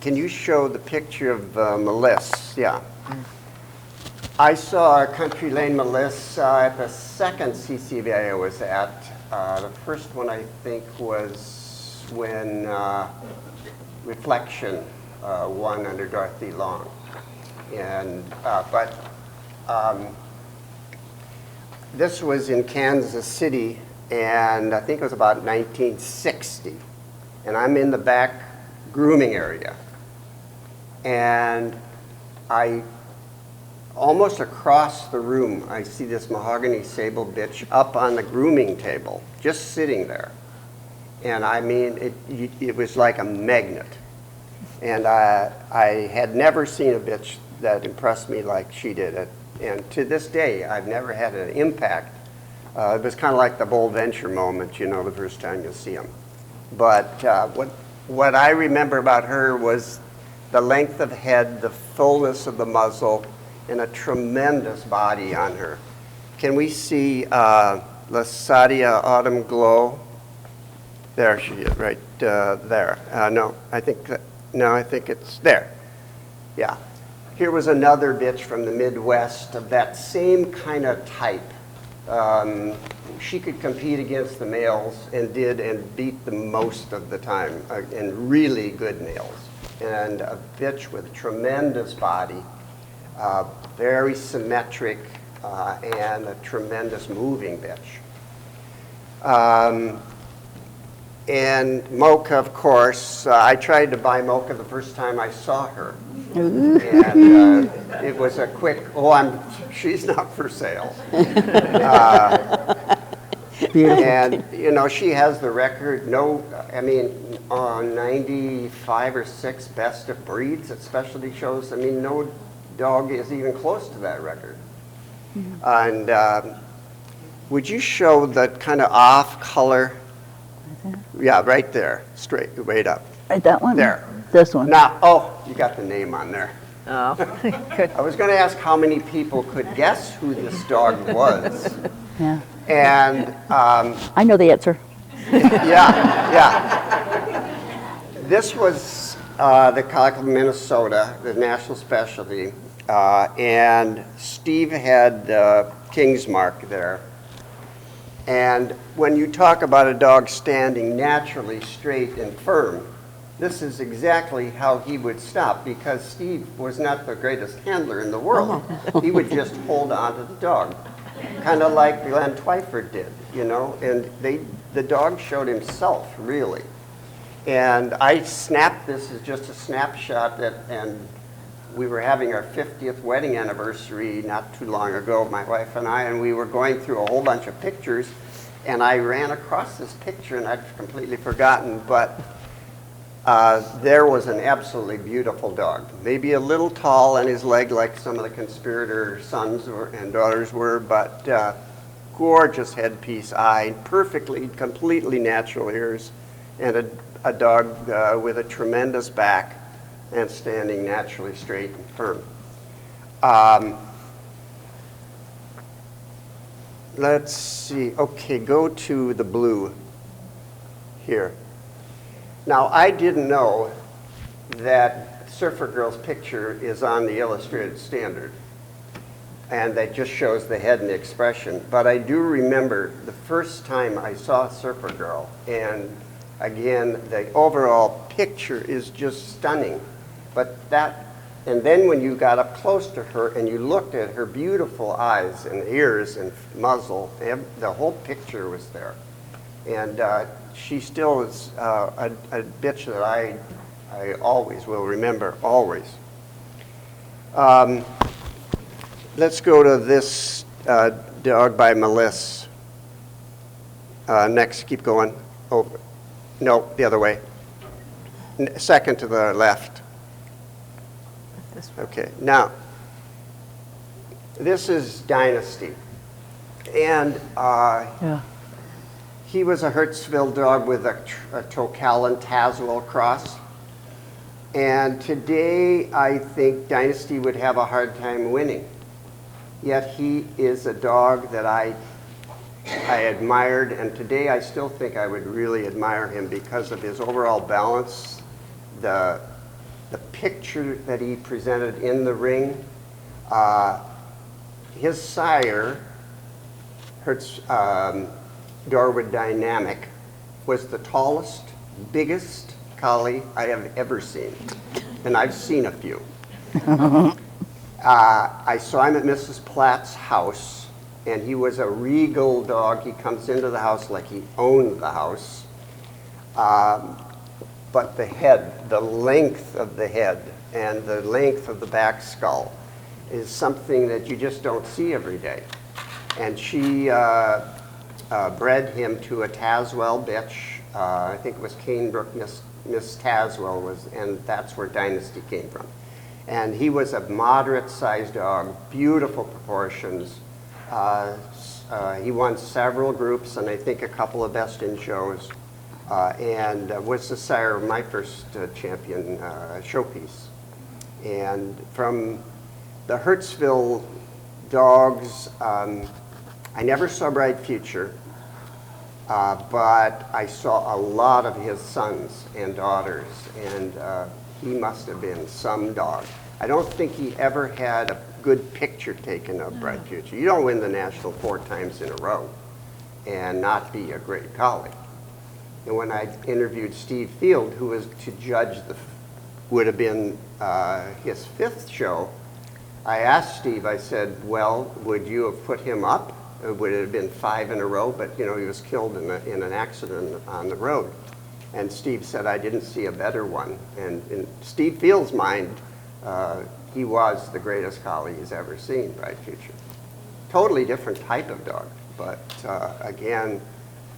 [SPEAKER 9] Can you show the picture of Melissa? Yeah. I saw Country Lane Melissa at the second CCVA I was at. The first one I think was when Reflection won under Dorothy Long. And this was in Kansas City, and I think it was about 1960. And I'm in the back grooming area. And almost across the room, I see this mahogany sable bitch up on the grooming table, just sitting there. And I mean, it was like a magnet. And I had never seen a bitch that impressed me like she did. And to this day, I've never had an impact. It was kind of like the Bold Venture moment, the first time you'll see them. But what I remember about her was the length of head, the fullness of the muzzle, and a tremendous body on her. Can we see Lasadia Autumn Glow? There she is, right there. No, I think it's there. Yeah. Here was another bitch from the Midwest of that same kind of type. She could compete against the males and beat them most of the time, and really good males. And a bitch with a tremendous body, very symmetric, and a tremendous moving bitch. And Mocha, of course, I tried to buy Mocha the first time I saw her. And it was a quick, she's not for sale. And, she has the record, 95 or 6 best of breeds at specialty shows. No dog is even close to that record. And would you show that kind of off color? Yeah, right there, straight, right up.
[SPEAKER 2] Right, that one?
[SPEAKER 9] There.
[SPEAKER 2] This one?
[SPEAKER 9] Now, you got the name on there.
[SPEAKER 8] Oh, good.
[SPEAKER 9] I was going to ask how many people could guess who this dog was.
[SPEAKER 2] Yeah.
[SPEAKER 9] And
[SPEAKER 2] I know the answer.
[SPEAKER 9] yeah. This was the Collie Club of Minnesota, the national specialty, and Steve had King's Mark there. And when you talk about a dog standing naturally straight and firm, this is exactly how he would stop, because Steve was not the greatest handler in the world. He would just hold on to the dog, kind of like Glenn Twyford did, and the dog showed himself, really. And I snapped this as just a snapshot, and we were having our 50th wedding anniversary not too long ago, my wife and I, and we were going through a whole bunch of pictures, and I ran across this picture, and I'd completely forgotten, but there was an absolutely beautiful dog. Maybe a little tall on his leg like some of the conspirator sons and daughters were, but gorgeous headpiece, eye, perfectly, completely natural ears, and a dog with a tremendous back and standing naturally straight and firm. Let's see, okay, go to the blue here. Now, I didn't know that Surfer Girl's picture is on the Illustrated Standard, and that just shows the head and the expression. But I do remember the first time I saw Surfer Girl, and again, the overall picture is just stunning. But that, and then when you got up close to her and you looked at her beautiful eyes and ears and muzzle, the whole picture was there. And she still is a bitch that I always will remember, always. Let's go to this dog by Melissa. Next, keep going. Oh, no, the other way. Second to the left. Okay, now, this is Dynasty. And he was a Hertzville dog with a Tocallan Tazewell cross. And today, I think Dynasty would have a hard time winning. Yet he is a dog that I admired, and today I still think I would really admire him because of his overall balance, the picture that he presented in the ring. His sire, Dorwood Dynamic, was the tallest, biggest collie I have ever seen, and I've seen a few. I saw him at Mrs. Platt's house, and he was a regal dog. He comes into the house like he owned the house. But the head, the length of the head and the length of the back skull is something that you just don't see every day. And she bred him to a Tazewell bitch. I think it was Canebrook Miss Tazewell was, and that's where Dynasty came from. And he was a moderate-sized dog, beautiful proportions. He won several groups, and I think a couple of best in shows. And was the sire of my first champion showpiece. And from the Hertzville dogs, I never saw Bright Future, but I saw a lot of his sons and daughters, and he must have been some dog. I don't think he ever had a good picture taken of Bright Future. You don't win the national 4 times in a row and not be a great collie. And when I interviewed Steve Field, who was to judge would have been his 5th show, I asked Steve, I said, well, would you have put him up? Would it have been 5 in a row? But he was killed in an accident on the road. And Steve said, I didn't see a better one. And in Steve Field's mind, he was the greatest collie he's ever seen, Bright Future. Totally different type of dog, but again,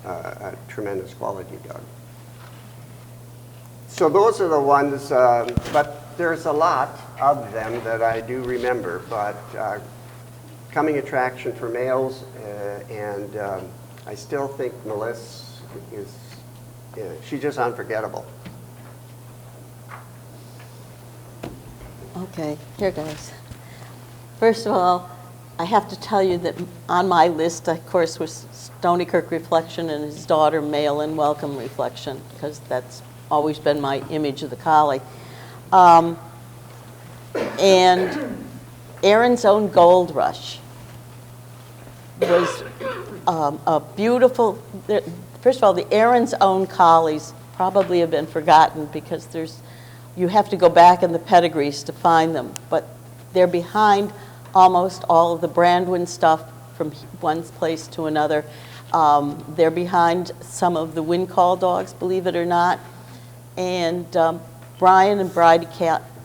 [SPEAKER 9] a tremendous quality dog. So those are the ones, but there's a lot of them that I do remember, but coming attraction for males, and I still think Melissa is, she's just unforgettable.
[SPEAKER 6] Okay, here goes. First of all, I have to tell you that on my list, of course, was Stony Kirk Reflection and his daughter Malin Welcome Reflection, because that's always been my image of the collie. And Aaron's Own Gold Rush was a beautiful, first of all, the Aaron's Own collies probably have been forgotten because you have to go back in the pedigrees to find them, but they're behind almost all of the Brandwin stuff from one place to another. They're behind some of the Wind Call dogs, believe it or not. And Brian and Bridie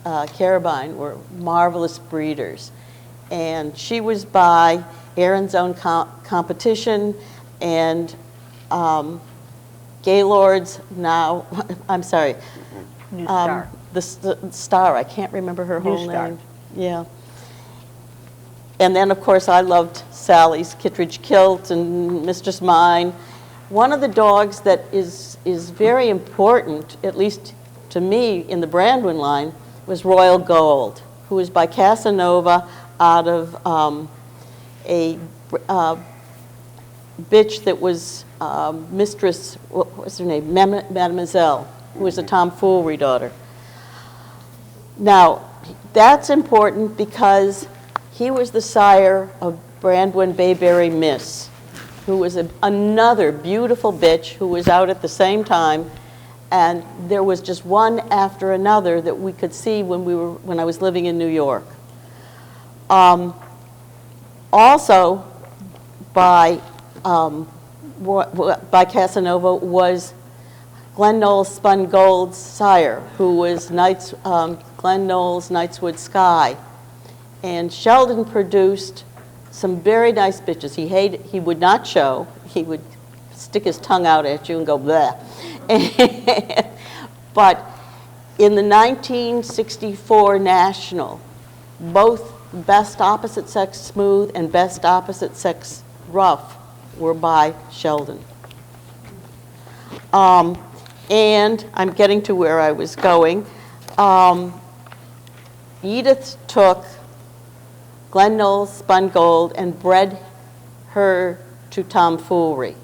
[SPEAKER 6] Carabine were marvelous breeders. And she was by Aaron's Own Competition and Gaylord's now, I'm sorry.
[SPEAKER 8] New Star.
[SPEAKER 6] The Star, I can't remember her
[SPEAKER 8] New
[SPEAKER 6] whole
[SPEAKER 8] Star.
[SPEAKER 6] name. Yeah. And then, of course, I loved Sally's Kittredge Kilt and Mistress Mine. One of the dogs that is very important, at least to me, in the Brandwin line, was Royal Gold, who was by Casanova out of a bitch that was Mistress, what was her name, Mademoiselle, who was a tomfoolery daughter. Now, that's important because he was the sire of Brandwin Bayberry Miss, who was another beautiful bitch who was out at the same time, and there was just one after another that we could see when I was living in New York. Also, by Casanova was Glenn Knowles Spun Gold's sire, who was Glenn Knowles Knightswood Sky. And Sheldon produced some very nice bitches. He would not show. He would stick his tongue out at you and go bleh. But in the 1964 National, both Best Opposite Sex Smooth and Best Opposite Sex Rough were by Sheldon. And I'm getting to where I was going. Edith took Glenn Knowles Spun Gold and bred her to tomfoolery.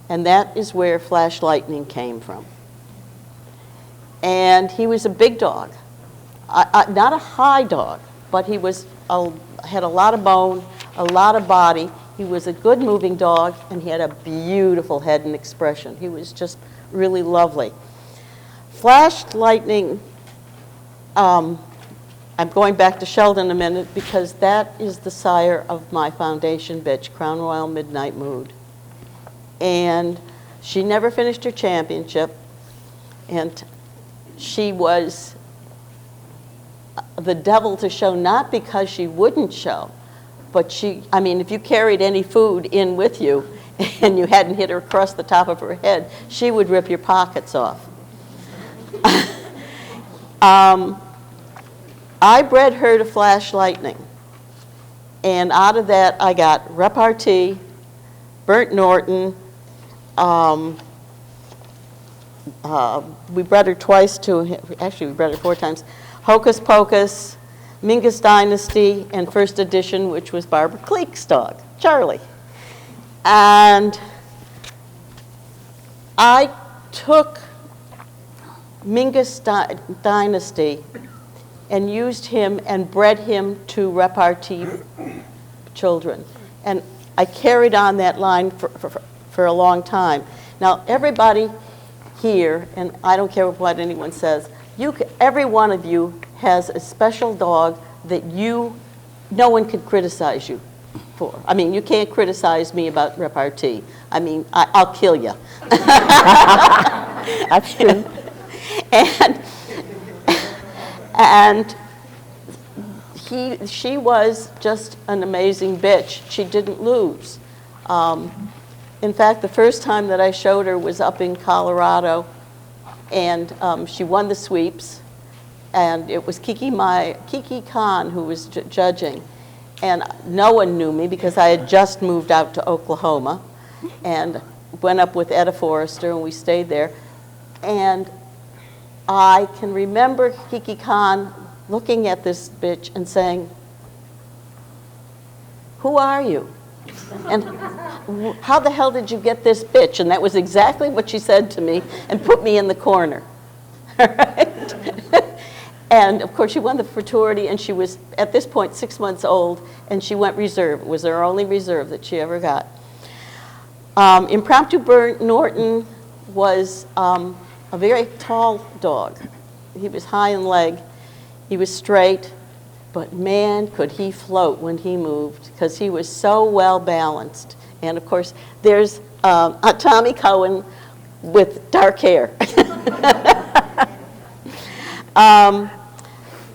[SPEAKER 6] And that is where Flash Lightning came from. And he was a big dog. Not a high dog, but he had a lot of bone, a lot of body. He was a good moving dog, and he had a beautiful head and expression. He was just really lovely. Flash Lightning, I'm going back to Sheldon a minute because that is the sire of my foundation bitch, Crown Royal Midnight Mood. And she never finished her championship, and she was the devil to show, not because she wouldn't show, but if you carried any food in with you and you hadn't hit her across the top of her head, she would rip your pockets off. I bred her to Flash Lightning, and out of that I got Repartee, Burnt Norton. We bred her twice actually we bred her 4 times, Hocus Pocus, Mingus Dynasty, and First Edition, which was Barbara Cleek's dog, Charlie. And I took Mingus Dynasty and used him and bred him to Repartee children. And I carried on that line for a long time. Now, everybody here, and I don't care what anyone says, every one of you has a special dog that no one can criticize you for. I mean, you can't criticize me about Repartee. I mean, I'll kill you.
[SPEAKER 8] That's true.
[SPEAKER 6] And she was just an amazing bitch. She didn't lose. In fact, the first time that I showed her was up in Colorado, and she won the sweeps, and it was Kiki Khan who was judging. And no one knew me because I had just moved out to Oklahoma and went up with Etta Forrester, and we stayed there. And I can remember Kiki Khan looking at this bitch and saying, "Who are you? And how the hell did you get this bitch?" And that was exactly what she said to me and put me in the corner. All right? And of course, she won the fraternity, and she was, at this point, 6 months old, and she went reserve. It was her only reserve that she ever got. Impromptu Burnt Norton was a very tall dog. He was high in leg. He was straight, but man, could he float when he moved, because he was so well balanced. And of course, there's Tommy Cohen with dark hair.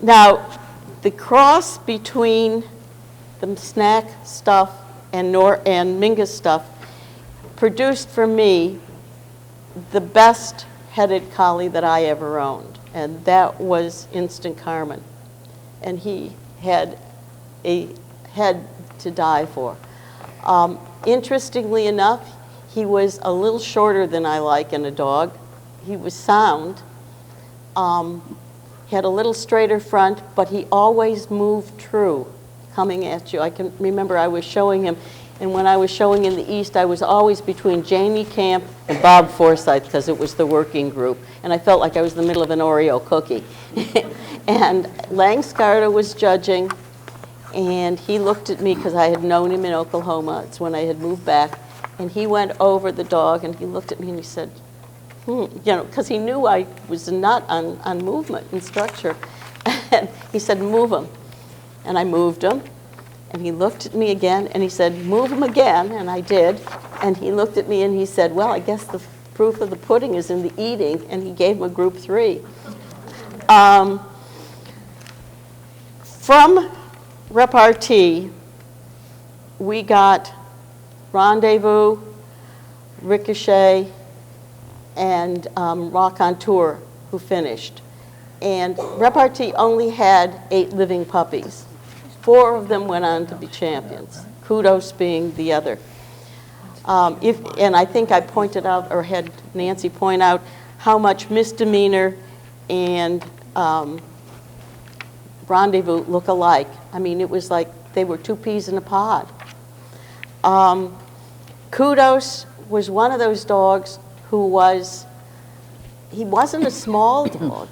[SPEAKER 6] Now, the cross between the snack stuff and Mingus stuff produced for me the best headed collie that I ever owned, and that was Instant Carmen. And he had a head to die for. Interestingly enough, he was a little shorter than I like in a dog. He was sound. He had a little straighter front, but he always moved true coming at you. I can remember I was showing him, and when I was showing in the East, I was always between Janie Camp and Bob Forsythe because it was the working group, and I felt like I was in the middle of an Oreo cookie. And Lang Scarda was judging, and he looked at me because I had known him in Oklahoma. It's when I had moved back, and he went over the dog, and he looked at me and he said, you know, because he knew I was a nut on movement and structure. And he said, move him. And I moved him. And he looked at me again, and he said, move him again. And I did. And he looked at me and he said, well, I guess the proof of the pudding is in the eating. And he gave him a group 3. From repartee, we got Rendezvous, Ricochet, and Rock on Tour, who finished. And repartee only had 8 living puppies. 4 of them went on to be champions, Kudos being the other. And I think I pointed out, or had Nancy point out, how much Misdemeanor and Rendezvous look alike. I mean, it was like they were 2 peas in a pod. Kudos was one of those dogs who he wasn't a small dog.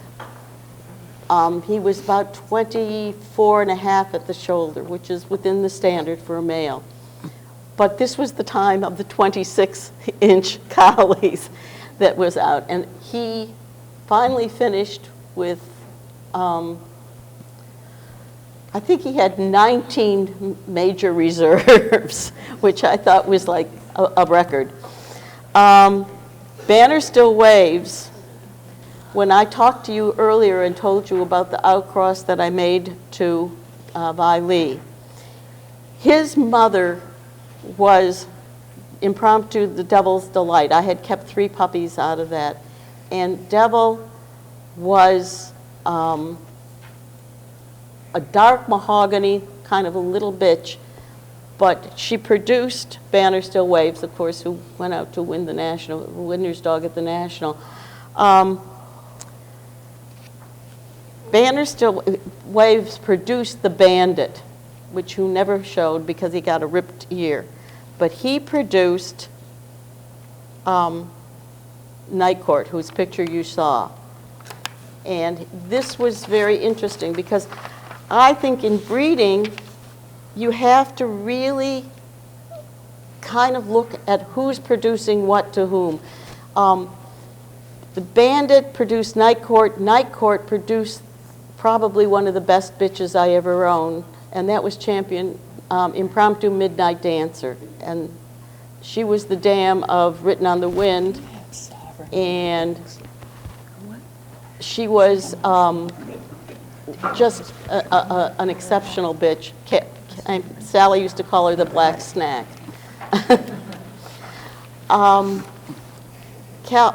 [SPEAKER 6] He was about 24 and a half at the shoulder, which is within the standard for a male. But this was the time of the 26-inch collies that was out. And he finally finished with, I think he had 19 major reserves, which I thought was like a record. Banner Still Waves. When I talked to you earlier and told you about the outcross that I made to Vi Lee, his mother was Impromptu the Devil's Delight. I had kept 3 puppies out of that. And Devil was a dark mahogany, kind of a little bitch, but she produced Banner Still Waves, of course, who went out to win the national, winner's dog at the national. Banner Still Waves produced the Bandit, which who never showed because he got a ripped ear. But he produced Night Court, whose picture you saw. And this was very interesting because I think in breeding, you have to really kind of look at who's producing what to whom. The Bandit produced Night Court. Night Court produced probably one of the best bitches I ever owned, and that was champion Impromptu Midnight Dancer. And she was the dam of Written on the Wind, and she was just an exceptional bitch. Sally used to call her the Black Snack.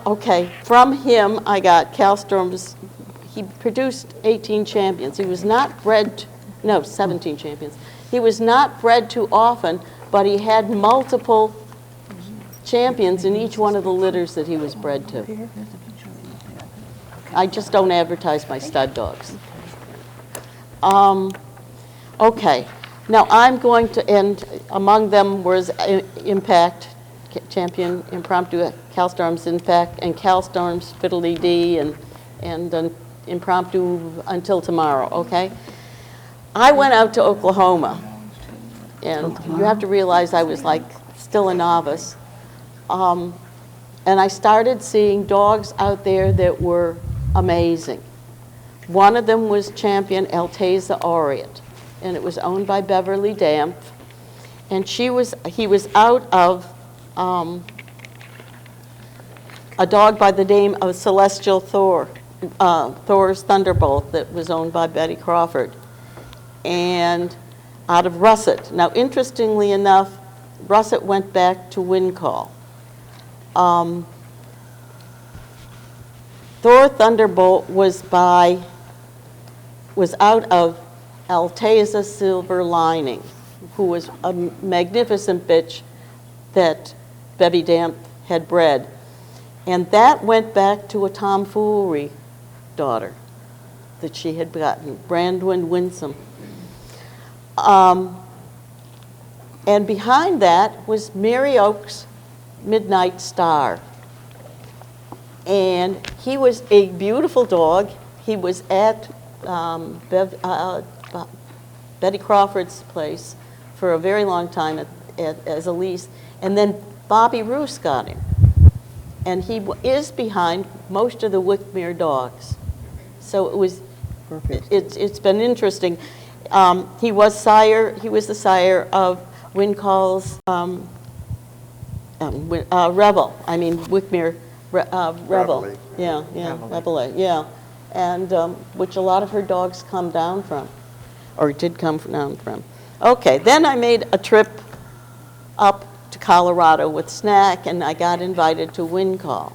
[SPEAKER 6] Okay, from him I got Cal Storm's. He produced 18 champions. He was not bred, 17 champions. He was not bred too often, but he had multiple champions in each one of the litters that he was bred to. I just don't advertise my stud dogs. Okay, now I'm going to end, among them was Impact, champion Impromptu, Cal Storm's Impact, and Cal Storm's Fiddly D, and Impromptu Until Tomorrow, okay? I went out to Oklahoma, and you have to realize I was like still a novice. And I started seeing dogs out there that were amazing. One of them was champion Alteza Orient, and it was owned by Beverly Damp. And he was out of a dog by the name of Celestial Thor. Thor's Thunderbolt that was owned by Betty Crawford, and out of Russet. Now, interestingly enough, Russet went back to Wincall. Thor Thunderbolt was out of Alteza Silver Lining, who was a magnificent bitch that Bevy Damp had bred. And that went back to a tomfoolery daughter that she had gotten, Brandwin Winsome. And behind that was Mary Oak's Midnight Star. And he was a beautiful dog. He was at Betty Crawford's place for a very long time as a lease. And then Bobby Roos got him. And he is behind most of the Wickmere dogs. So it was, it's been interesting. He was the sire of Wincall's Rebel. I mean, Wickmere Rebel.
[SPEAKER 9] Reveille.
[SPEAKER 6] Yeah, Reveille, yeah. And which a lot of her dogs come down from, or did come down from. Okay, then I made a trip up to Colorado with Snack, and I got invited to Wincall.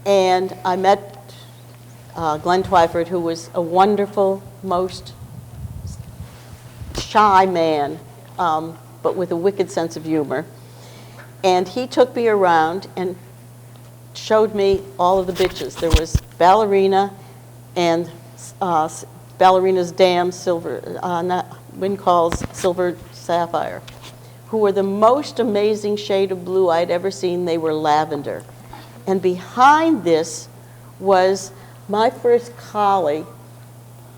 [SPEAKER 6] And I met Glenn Twyford, who was a wonderful, most shy man, but with a wicked sense of humor. And he took me around and showed me all of the bitches. There was Ballerina and Ballerina's Dam Silver, Wincall's Silver Sapphire, who were the most amazing shade of blue I'd ever seen. They were lavender. And behind this was my first collie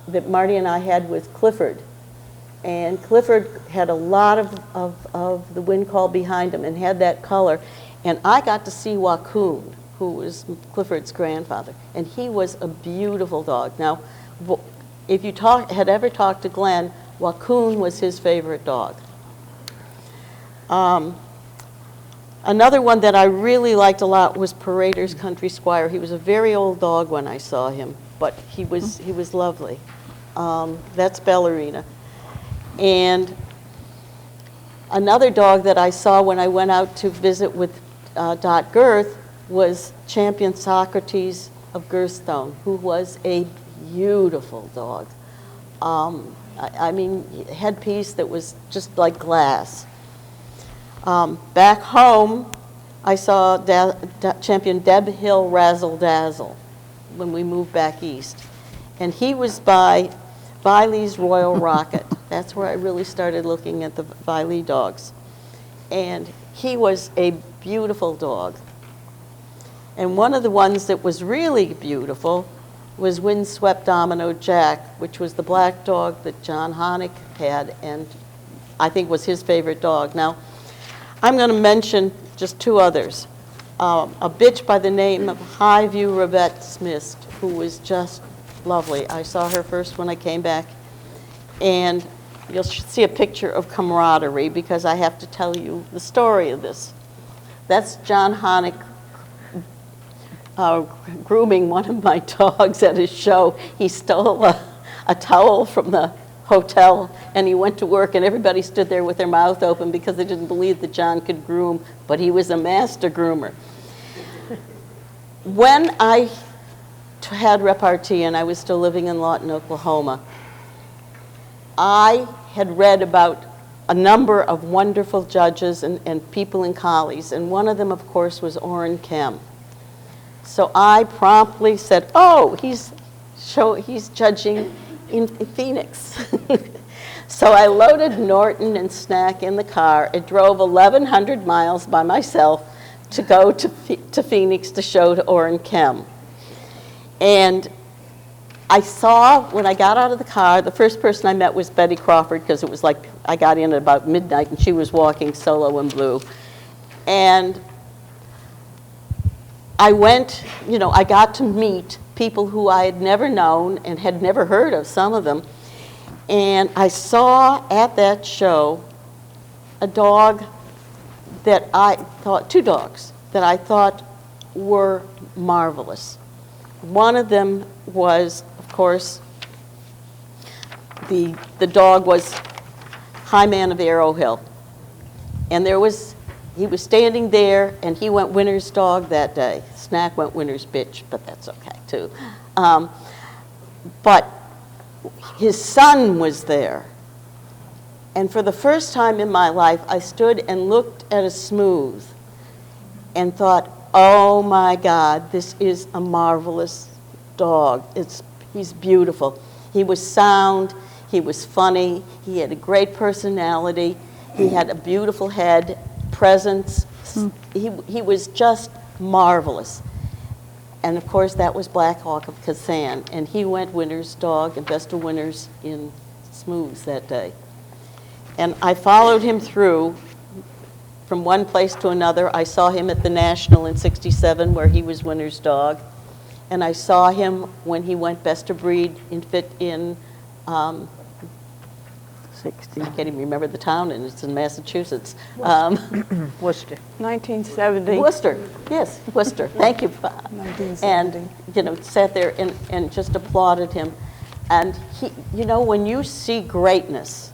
[SPEAKER 6] that Marty and I had with Clifford. And Clifford had a lot of the Wincall behind him and had that color. And I got to see Wacoon, who was Clifford's grandfather. And he was a beautiful dog. Now, if you had ever talked to Glenn, Wacoon was his favorite dog. Another one that I really liked a lot was Parader's Country Squire. He was a very old dog when I saw him, but he was lovely. That's Ballerina. And another dog that I saw when I went out to visit with Dot Girth was Champion Socrates of Girthstone, who was a beautiful dog. I mean, headpiece that was just like glass. Back home, I saw Champion Deb Hill Razzle Dazzle when we moved back east. And he was by Viley's Royal Rocket. That's where I really started looking at the Viley dogs. And he was a beautiful dog. And one of the ones that was really beautiful was Windswept Domino Jack, which was the black dog that John Honig had and I think was his favorite dog. Now, I'm going to mention just two others. A bitch by the name of Highview Rebet Smith, who was just lovely. I saw her first when I came back. And you'll see a picture of camaraderie because I have to tell you the story of this. That's John Honig grooming one of my dogs at his show. He stole a towel from the hotel and he went to work and everybody stood there with their mouth open because they didn't believe that John could groom, but he was a master groomer. When I had repartee and I was still living in Lawton, Oklahoma, I had read about a number of wonderful judges and people in collies, and one of them, of course, was Orrin Kem. So I promptly said, oh, he's judging in Phoenix. So I loaded Norton and Snack in the car and drove 1,100 miles by myself to go to Phoenix to show to Orrin Kem. And I saw, when I got out of the car, the first person I met was Betty Crawford, because it was like I got in at about midnight and she was walking solo in blue. And I went, I got to meet people who I had never known and had never heard of, some of them. And I saw at that show a dog that I thought, two dogs that I thought were marvelous. one of them was, of course, the dog was High Man of Arrow Hill. And he was standing there, and he went winner's dog that day. Snack went winner's bitch, but that's okay, too. But his son was there. And for the first time in my life, I stood and looked at a Smooth and thought, oh my God, this is a marvelous dog. He's beautiful. He was sound, he was funny, he had a great personality, he had a beautiful head, presence. He was just marvelous. And of course, that was Black Hawk of Kazan, and he went winner's dog and best of winners in Smooths that day. And I followed him through from one place to another. I saw him at the National in '67 where he was winner's dog. And I saw him when he went best of breed in
[SPEAKER 5] 60.
[SPEAKER 6] I can't even remember the town, and it's in Massachusetts.
[SPEAKER 8] Worcester.
[SPEAKER 5] 1970.
[SPEAKER 6] Worcester, yes, Worcester. Thank you.
[SPEAKER 5] 1970.
[SPEAKER 6] And, sat there and just applauded him. And he, when you see greatness,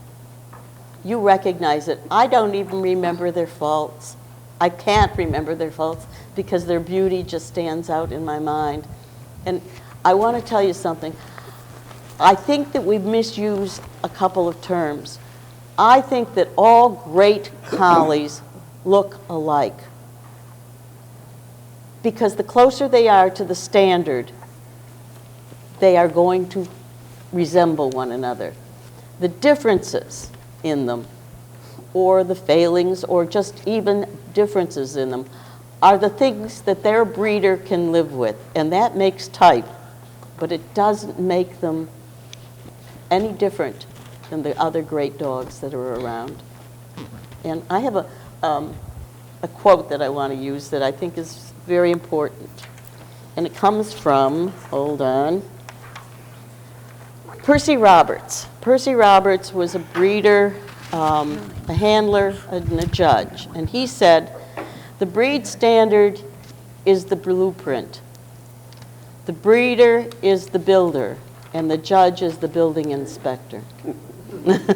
[SPEAKER 6] you recognize it. I don't even remember their faults. I can't remember their faults because their beauty just stands out in my mind. And I want to tell you something. I think that we've misused a couple of terms. I think that all great collies look alike because the closer they are to the standard, they are going to resemble one another. The differences in them, or the failings, or just even differences in them, are the things that their breeder can live with, and that makes type, but it doesn't make them any different than the other great dogs that are around. And I have a quote that I want to use that I think is very important, and it comes from, hold on, Percy Roberts. Percy Roberts was a breeder, a handler, and a judge. And he said, the breed standard is the blueprint. The breeder is the builder, and the judge is the building inspector.
[SPEAKER 1] Thank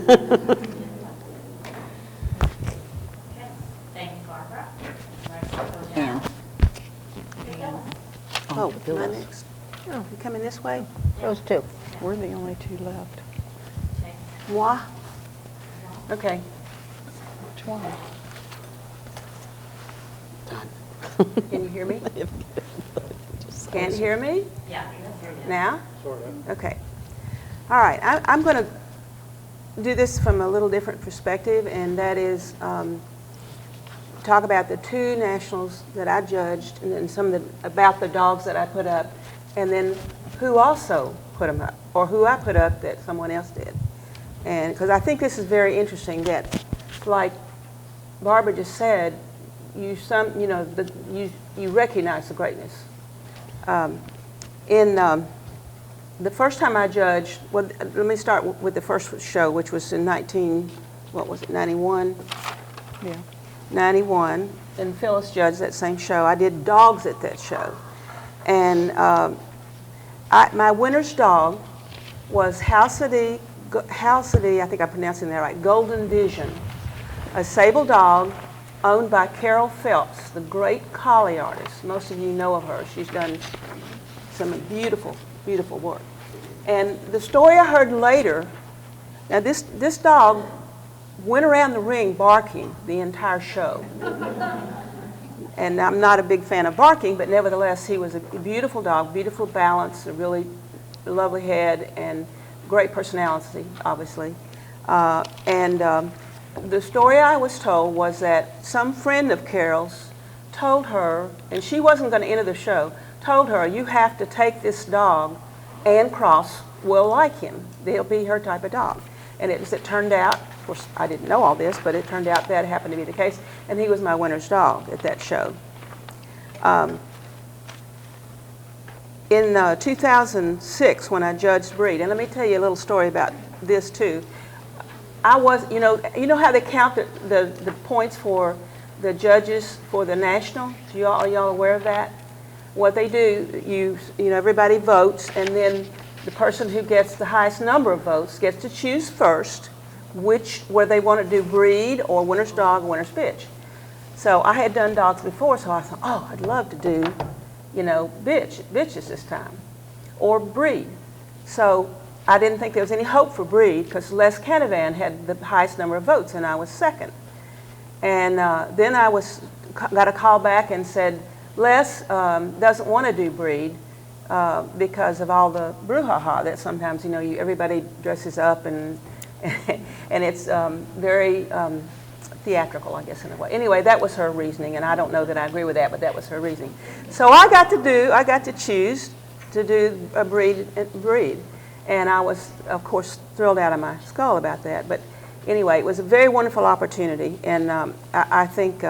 [SPEAKER 1] you, Barbara.
[SPEAKER 2] And
[SPEAKER 7] Oh, am I next? Oh, you coming this way?
[SPEAKER 8] Those two.
[SPEAKER 5] We're the only two left.
[SPEAKER 7] Moi? Okay.
[SPEAKER 5] Which one?
[SPEAKER 7] Can you hear me? Can't hear me?
[SPEAKER 1] Yeah.
[SPEAKER 7] Now? Okay. All right, I'm going to do this from a little different perspective, and that is talk about the two nationals that I judged, and then about the dogs that I put up, and then who also put them up, or who I put up that someone else did. And because I think this is very interesting that, like Barbara just said, you recognize the greatness. The first time I judged, well, let me start with the first show, which was in 91?
[SPEAKER 5] Yeah.
[SPEAKER 7] 91, and Phyllis judged that same show. I did dogs at that show. And my winner's dog was Halcyon, I think I'm pronouncing that right, Golden Vision, a sable dog owned by Carol Phelps, the great collie artist. Most of you know of her. She's done some beautiful, beautiful work. And the story I heard later, now this dog went around the ring barking the entire show. And I'm not a big fan of barking, but nevertheless, he was a beautiful dog, beautiful balance, a really lovely head, and great personality, obviously. The story I was told was that some friend of Carol's told her, and she wasn't going to enter the show, told her, you have to take this dog, and Cross will like him. They'll be her type of dog. And as it turned out, of course, I didn't know all this, but it turned out that happened to be the case, and he was my winner's dog at that show. In 2006, when I judged breed, and let me tell you a little story about this too. I was, you know how they count the points for the judges for the national? Are y'all aware of that? what they do, you know, everybody votes, and then the person who gets the highest number of votes gets to choose first whether they want to do breed or winner's dog, winner's bitch. So I had done dogs before, so I thought, oh, I'd love to do, you know, bitches this time, or breed. So I didn't think there was any hope for breed because Les Canavan had the highest number of votes, and I was second. And then I got a call back and said, Les doesn't want to do breed because of all the brouhaha that sometimes, you know, everybody dresses up and and it's very theatrical, I guess, in a way. Anyway, that was her reasoning, and I don't know that I agree with that, but that was her reasoning. So I got to choose to do a breed. And I was, of course, thrilled out of my skull about that. But anyway, it was a very wonderful opportunity, and I think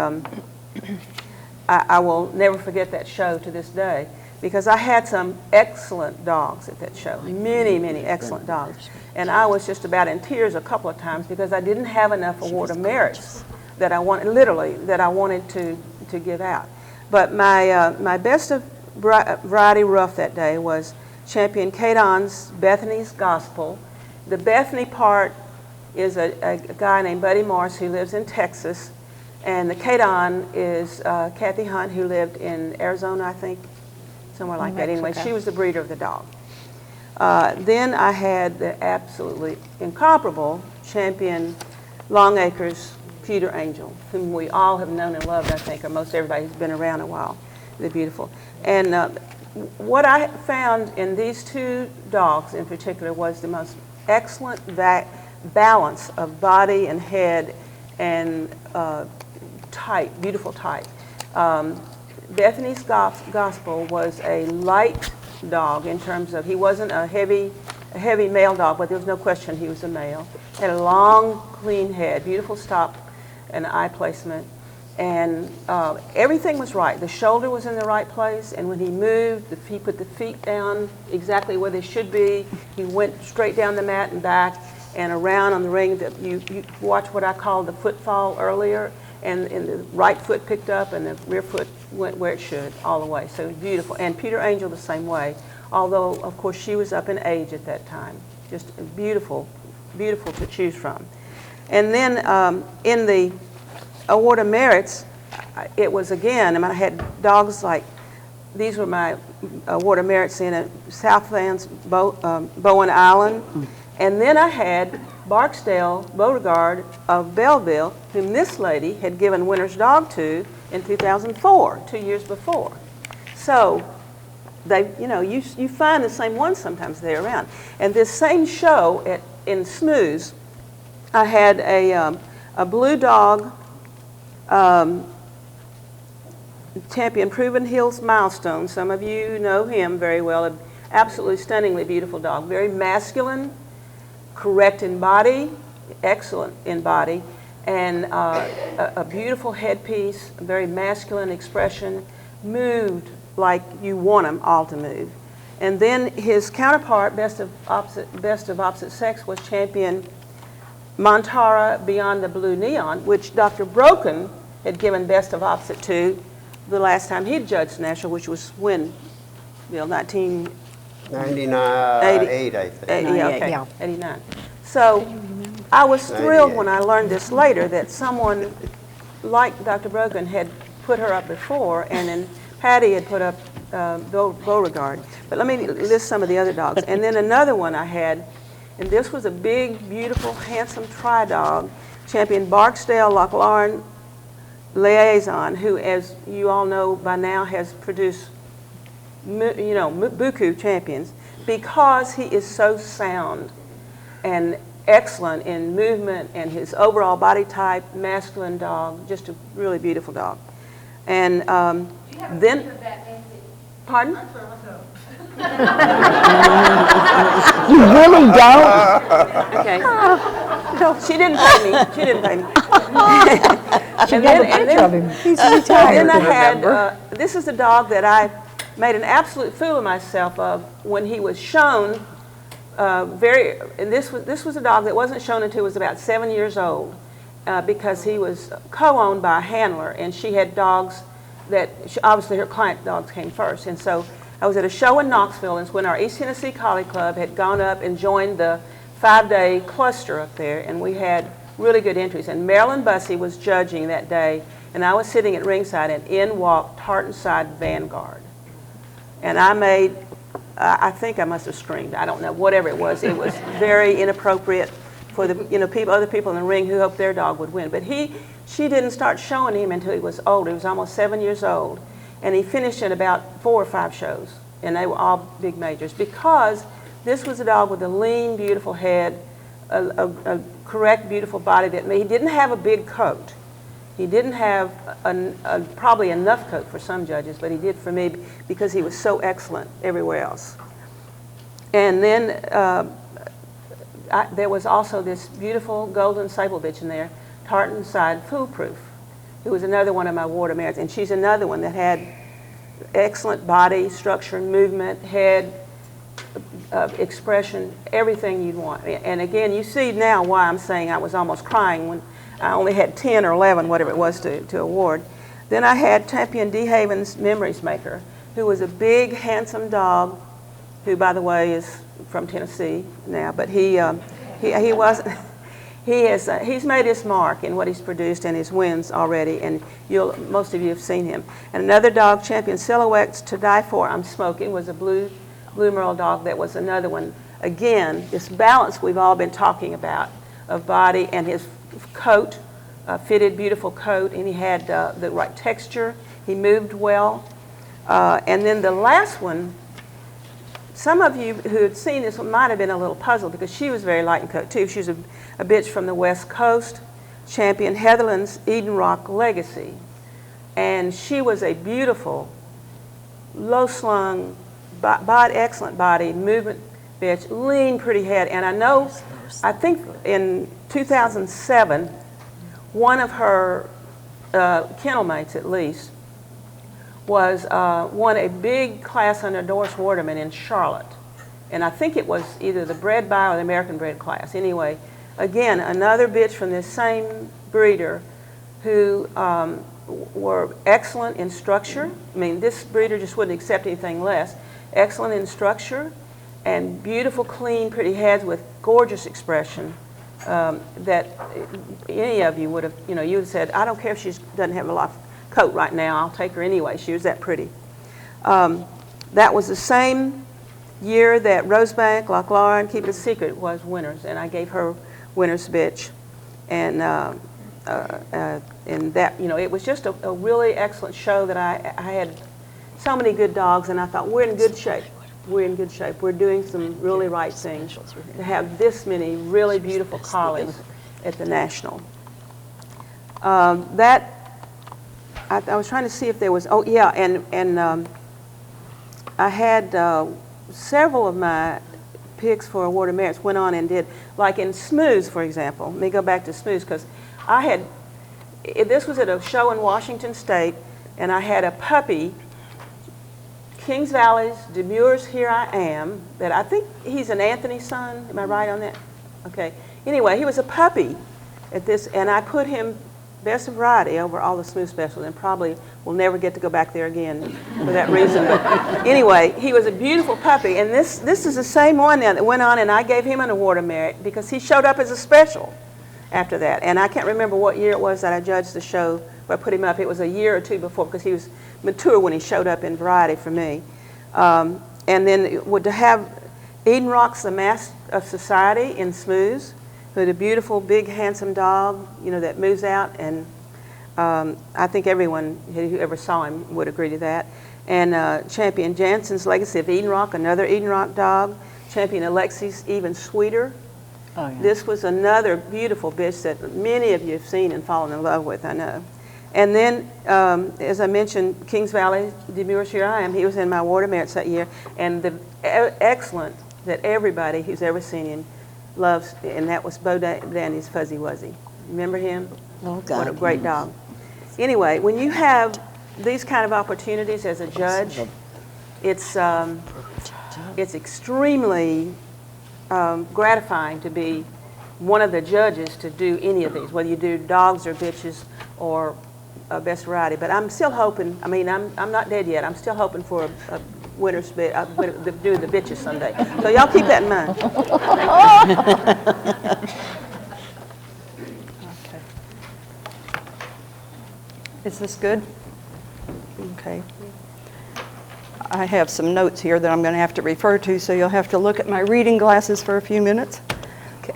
[SPEAKER 7] I will never forget that show to this day, because I had some excellent dogs at that show, many, many excellent dogs. And I was just about in tears a couple of times because I didn't have enough award of merits that I wanted, literally, that I wanted to give out. But my best of variety rough that day was Champion Kadon's Bethany's Gospel. The Bethany part is a guy named Buddy Morris who lives in Texas, and the Kadon is Kathy Hunt, who lived in Arizona, I think, somewhere like that. Anyway, she was the breeder of the dog. Then I had the absolutely incomparable Champion Longacre's Pewter Angel, whom we all have known and loved, I think, or most everybody who's been around a while. They're beautiful. And what I found in these two dogs in particular was the most excellent balance of body and head and type, beautiful type. Bethany's Gospel was a light dog in terms of, he wasn't a heavy male dog, but there was no question he was a male. Had a long, clean head, beautiful stop and eye placement, and everything was right. The shoulder was in the right place, and when he moved, he put the feet down exactly where they should be. He went straight down the mat and back and around on the ring. You watch what I called the footfall earlier, and the right foot picked up and the rear foot went where it should all the way. So beautiful. And Pewter Angel the same way, although of course she was up in age at that time. Just beautiful, beautiful to choose from. And then in the Award of Merits, it was again, I had dogs like, these were my Award of Merits in Southlands, Bowen Island. And then I had Barksdale Beauregard of Belleville, whom this lady had given winner's dog to in 2004, 2 years before. So they, you know, you find the same ones sometimes they're around. And this same show in Snooze, I had a blue dog, Champion Proven Hills Milestone. Some of you know him very well. An absolutely stunningly beautiful dog. Very masculine, correct in body, excellent in body, and a beautiful headpiece, a very masculine expression, moved like you want them all to move. And then his counterpart, best of opposite sex, was Champion Montara Beyond the Blue Neon, which Dr. Brokken had given best of opposite to the last time he'd judged national, which was when, Bill,
[SPEAKER 9] 98, I think.
[SPEAKER 7] 89. So I was thrilled when I learned this later that someone like Dr. Brogan had put her up before, and then Pati had put up Beauregard. But let me list some of the other dogs. And then another one I had, and this was a big, beautiful, handsome tri-dog, Champion Barksdale Lochlarn Liaison, who, as you all know by now, has produced buku champions, because he is so sound and excellent in movement and his overall body type, masculine dog, just a really beautiful dog. And then, pardon?
[SPEAKER 2] You really don't?
[SPEAKER 7] Okay. No, she didn't pay me. She didn't pay me. And then I had, this is a dog that I made an absolute fool of myself of when he was shown and this was a dog that wasn't shown until he was about 7 years old, because he was co-owned by a handler, and she had dogs obviously her client dogs came first. And so I was at a show in Knoxville, and it's when our East Tennessee Collie Club had gone up and joined the 5-day cluster up there, and we had really good entries. And Merrill and Bussey was judging that day, and I was sitting at ringside, and in walked Tartanside Vanguard. And I think I must have screamed. I don't know, whatever it was. It was very inappropriate for the other people in the ring who hoped their dog would win. But she didn't start showing him until he was old. He was almost 7 years old, and he finished at about 4 or 5 shows, and they were all big majors, because this was a dog with a lean, beautiful head, a correct, beautiful body. He didn't have a big coat. He didn't have probably enough coat for some judges, but he did for me because he was so excellent everywhere else. And then there was also this beautiful golden sable bitch in there, Tartanside Foolproof, who was another one of my water mares, and she's another one that had excellent body structure, movement, head, expression, everything you'd want. And again, you see now why I'm saying I was almost crying when I only had 10 or 11, whatever it was, to award. Then I had Champion D. Haven's Memories Maker, who was a big, handsome dog, who, by the way, is from Tennessee now, but he wasn't. He's made his mark in what he's produced and his wins already, and most of you have seen him. And another dog, Champion Silhouettes To Die For, I'm Smoking, was a blue Merle dog that was another one. Again, this balance we've all been talking about of body and his coat, fitted, beautiful coat, and he had the right texture. He moved well. And then the last one, some of you who had seen this one might have been a little puzzled because she was very light in coat too. She was a bitch from the West Coast, Champion Heatherland's Eden Rock Legacy. And she was a beautiful, low-slung, excellent body, movement bitch, lean, pretty head. And I think in 2007, one of her kennel mates, at least, won a big class under Doris Waterman in Charlotte. And I think it was either the bred by or the American bred class. Anyway, again, another bitch from this same breeder who were excellent in structure. I mean, this breeder just wouldn't accept anything less. Excellent in structure and beautiful, clean, pretty heads with gorgeous expression that any of you would have, you would have said, I don't care if she doesn't have a lot of coat right now, I'll take her anyway. She was that pretty. That was the same year that Rosebank, Loch Laren, Keep It Secret was winners, and I gave her winner's bitch. And that, it was just a really excellent show that I had so many good dogs, and I thought, we're in good shape. We're in good shape. We're doing some really right things to have this many really beautiful collies at the National. I was trying to see if there was, and I had several of my picks for Award of Merits went on and did, like in Smooths, for example. Let me go back to Smooths, because this was at a show in Washington State, and I had a puppy, Kings Valley's Demures Here I Am, that I think he's an Anthony son. Am I right on that? Okay. Anyway, he was a puppy at this, and I put him best of variety over all the Smooth specials, and probably will never get to go back there again for that reason. But anyway, he was a beautiful puppy, and this is the same one now that went on, and I gave him an Award of Merit because he showed up as a special after that. And I can't remember what year it was that I judged the show where I put him up. It was a year or two before, because he was mature when he showed up in variety for me. And then to have Eden Rock's The Mask of Society in Smooths, who had a beautiful, big, handsome dog, that moves out, and I think everyone who ever saw him would agree to that. And Champion Jansen's Legacy of Eden Rock, another Eden Rock dog. Champion Alexi's Even Sweeter. Oh, yeah. This was another beautiful bitch that many of you have seen and fallen in love with, I know. And then, as I mentioned, Kings Valley, Demures Here I Am, he was in my Award of Merits that year, and the excellent that everybody who's ever seen him loves, and that was Bo Dandy's Fuzzy Wuzzy. Remember him?
[SPEAKER 6] Oh, God.
[SPEAKER 7] What a great dog. Anyway, when you have these kind of opportunities as a judge, it's extremely gratifying to be one of the judges to do any of these, whether you do dogs or bitches or best variety. But I'm still hoping. I mean, I'm not dead yet. I'm still hoping for a winner's bid. Do the bitches someday. So y'all keep that in mind.
[SPEAKER 5] Okay. Is this good? Okay. I have some notes here that I'm going to have to refer to, so you'll have to look at my reading glasses for a few minutes.
[SPEAKER 7] Okay.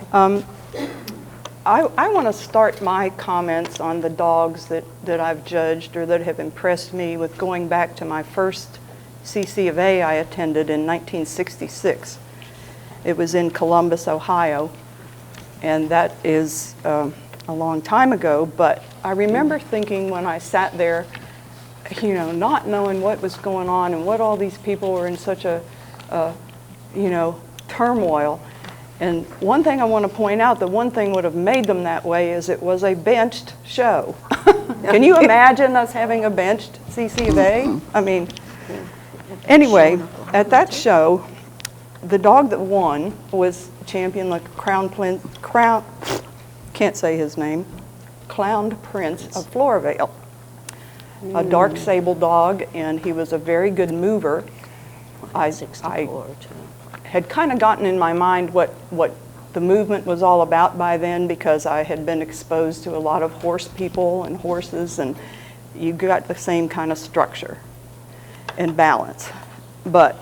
[SPEAKER 5] I want to start my comments on the dogs that I've judged or that have impressed me with going back to my first CC of A I attended in 1966. It was in Columbus, Ohio, and that is a long time ago, but I remember thinking when I sat there, you know, not knowing what was going on and what all these people were in such a you know, turmoil. And one thing I want to point out, the one thing would have made them that way is it was a benched show. Can you imagine us having a benched CC of A? I mean, anyway, at that show, the dog that won was champion like can't say his name, Clowned Prince of Floravale. A dark sable dog, and he was a very good mover. I had kind of gotten in my mind what the movement was all about by then, because I had been exposed to a lot of horse people and horses, and you got the same kind of structure and balance. But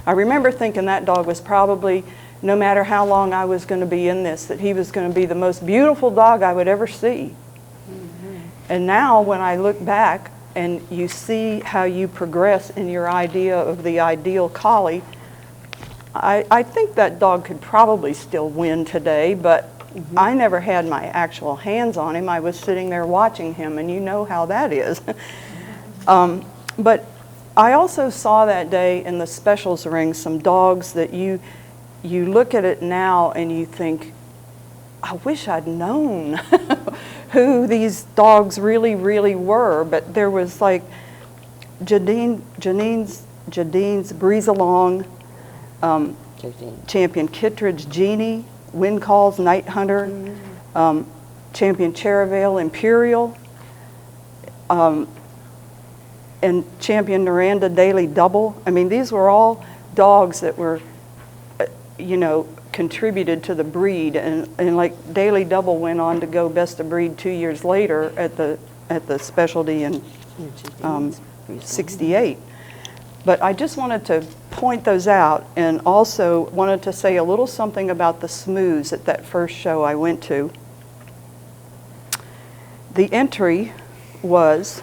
[SPEAKER 5] I remember thinking that dog was probably, no matter how long I was going to be in this, that he was going to be the most beautiful dog I would ever see. And now when I look back and you see how you progress in your idea of the ideal collie, I think that dog could probably still win today, but I never had my actual hands on him. I was sitting there watching him, and you know how that is. But I also saw that day in the specials ring some dogs that you look at it now and you think, I wish I'd known who these dogs really, really were. But there was like Janine's Breeze Along, Champion Kittredge Genie, Wind Calls Night Hunter, Champion Cherryvale Imperial, and Champion Miranda Daily Double. I mean, these were all dogs that were, you know, contributed to the breed, and like Daily Double went on to go best of breed 2 years later at the specialty in 68. But I just wanted to point those out, and also wanted to say a little something about the smooths at that first show I went to. The entry was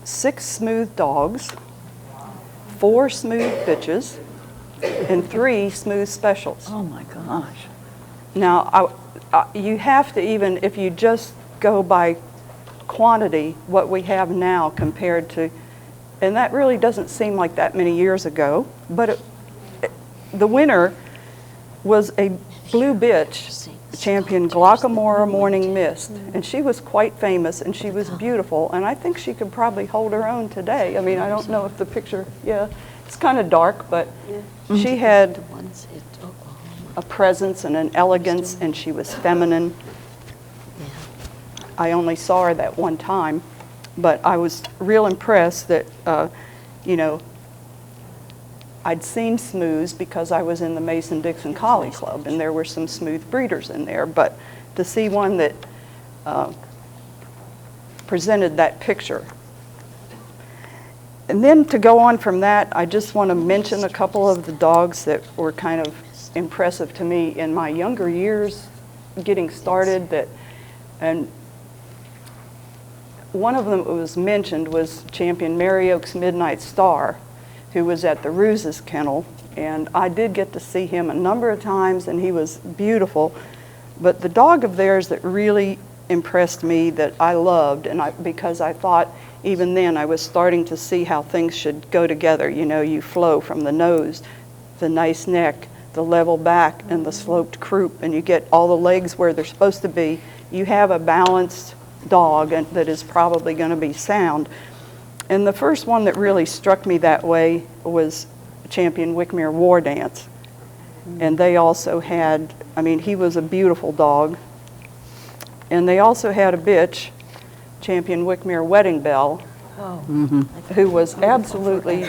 [SPEAKER 5] 6 smooth dogs, 4 smooth bitches, and 3 smooth specials.
[SPEAKER 2] Oh my gosh.
[SPEAKER 5] Now, you have to, even if you just go by quantity, what we have now compared to, and that really doesn't seem like that many years ago, but the winner was a blue bitch, Champion Glaucomora Morning Mist, and she was quite famous, and she was beautiful, and I think she could probably hold her own today. I mean, I don't know if the picture, yeah, it's kind of dark, but she had a presence and an elegance, and she was feminine. I only saw her that one time, but I was real impressed that, you know, I'd seen smooths because I was in the Mason-Dixon Collie Club, and there were some smooth breeders in there, but to see one that presented that picture. And then to go on from that, I just want to mention a couple of the dogs that were kind of impressive to me in my younger years getting started, that, and one of them that was mentioned was Champion Mary Oak's Midnight Star, who was at the Ruse's kennel, and I did get to see him a number of times, and he was beautiful. But the dog of theirs that really impressed me, that I loved, and because I thought even then I was starting to see how things should go together. You know, you flow from the nose, the nice neck, the level back, and the sloped croup, and you get all the legs where they're supposed to be. You have a balanced dog and that is probably going to be sound. And the first one that really struck me that way was Champion Wickmere War Dance. And they also had, I mean, he was a beautiful dog. And they also had a bitch, Champion Wickmere Wedding Belle, who was absolutely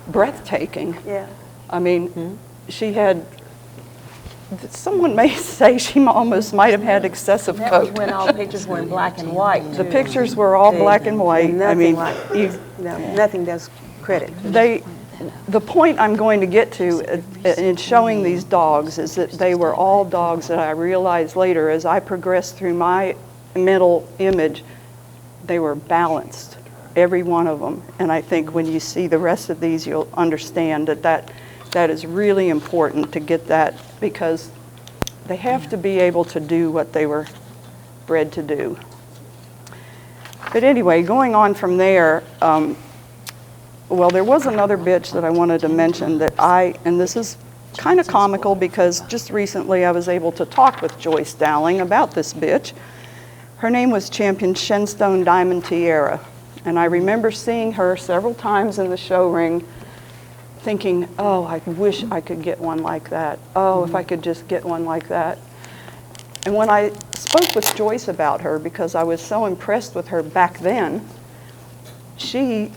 [SPEAKER 5] breathtaking.
[SPEAKER 7] Yeah.
[SPEAKER 5] I mean, she had, someone may say she almost might have had excessive
[SPEAKER 7] That was
[SPEAKER 5] coat.
[SPEAKER 7] when all pictures were in black and white.
[SPEAKER 5] The pictures were all black and white. I
[SPEAKER 7] Nothing
[SPEAKER 5] mean,
[SPEAKER 7] like, nothing does credit.
[SPEAKER 5] the point I'm going to get to in showing these dogs is that they were all dogs that I realized later as I progressed through my mental image, they were balanced, every one of them. And I think when you see the rest of these, you'll understand that is really important to get that, because they have to be able to do what they were bred to do. But anyway, going on from there, well, there was another bitch that I wanted to mention that and this is kind of comical because just recently I was able to talk with Joyce Dowling about this bitch. Her name was Champion Shenstone Diamond Tiara. And I remember seeing her several times in the show ring thinking, oh, I wish I could get one like that. Oh, if I could just get one like that. And when I spoke with Joyce about her, because I was so impressed with her back then, she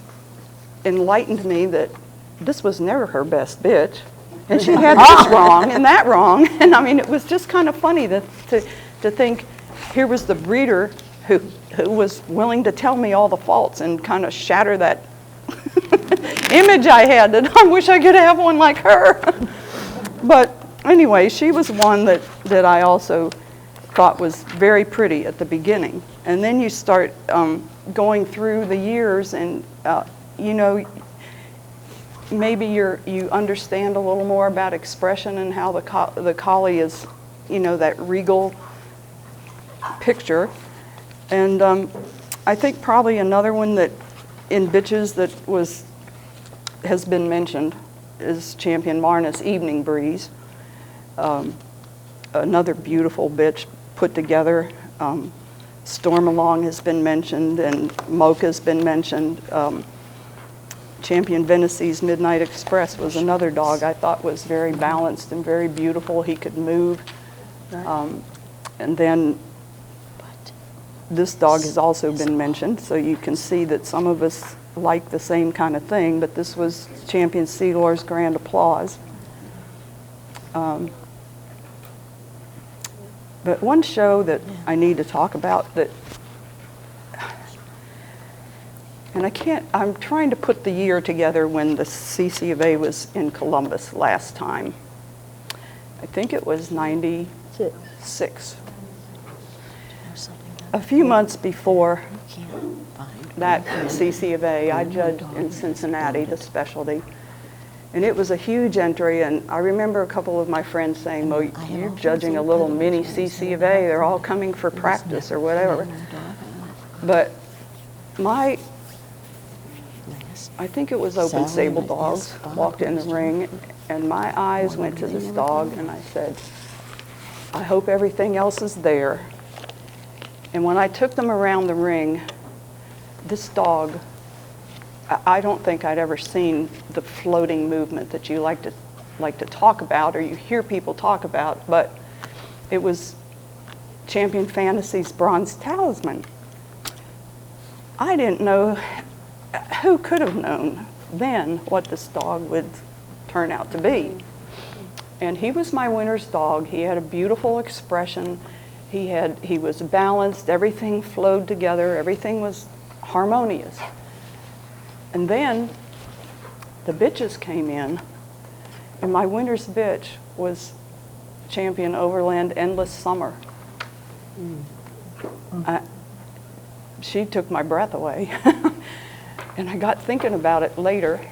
[SPEAKER 5] enlightened me that this was never her best bitch. And she had this wrong and that wrong. And I mean, it was just kind of funny to think here was the breeder who was willing to tell me all the faults and kind of shatter that image I had that I wish I could have one like her. But anyway, she was one that I also thought was very pretty at the beginning. And then you start going through the years and you know, maybe you understand a little more about expression and how the collie is, you know, that regal picture. And I think probably another one that in bitches that has been mentioned is Champion Marna's Evening Breeze. Another beautiful bitch put together. Stormalong has been mentioned and Mocha's been mentioned. Champion Venice's Midnight Express was another dog I thought was very balanced and very beautiful. He could move. And then this dog has also been mentioned, so you can see that some of us like the same kind of thing, but this was Champion Seagor's Grand Applause. But one show that I need to talk about that, and I'm trying to put the year together when the CC of A was in Columbus last time. I think it was 96. A few months before that CC of A, I judged in Cincinnati, the specialty. And it was a huge entry, and I remember a couple of my friends saying, well, you're judging a little mini CC of A, they're all coming for practice or whatever. But I think it was Open Sable Dogs, walked in the ring, and my eyes went to this dog, and I said, I hope everything else is there. And when I took them around the ring, this dog, I don't think I'd ever seen the floating movement that you like to talk about or you hear people talk about, but it was Champion Fantasy's Bronze Talisman. I didn't know, who could have known then what this dog would turn out to be? And he was my winner's dog. He had a beautiful expression. He was balanced, everything flowed together, everything was harmonious. And then the bitches came in, and my winner's bitch was Champion Overland Endless Summer. She took my breath away. And I got thinking about it later,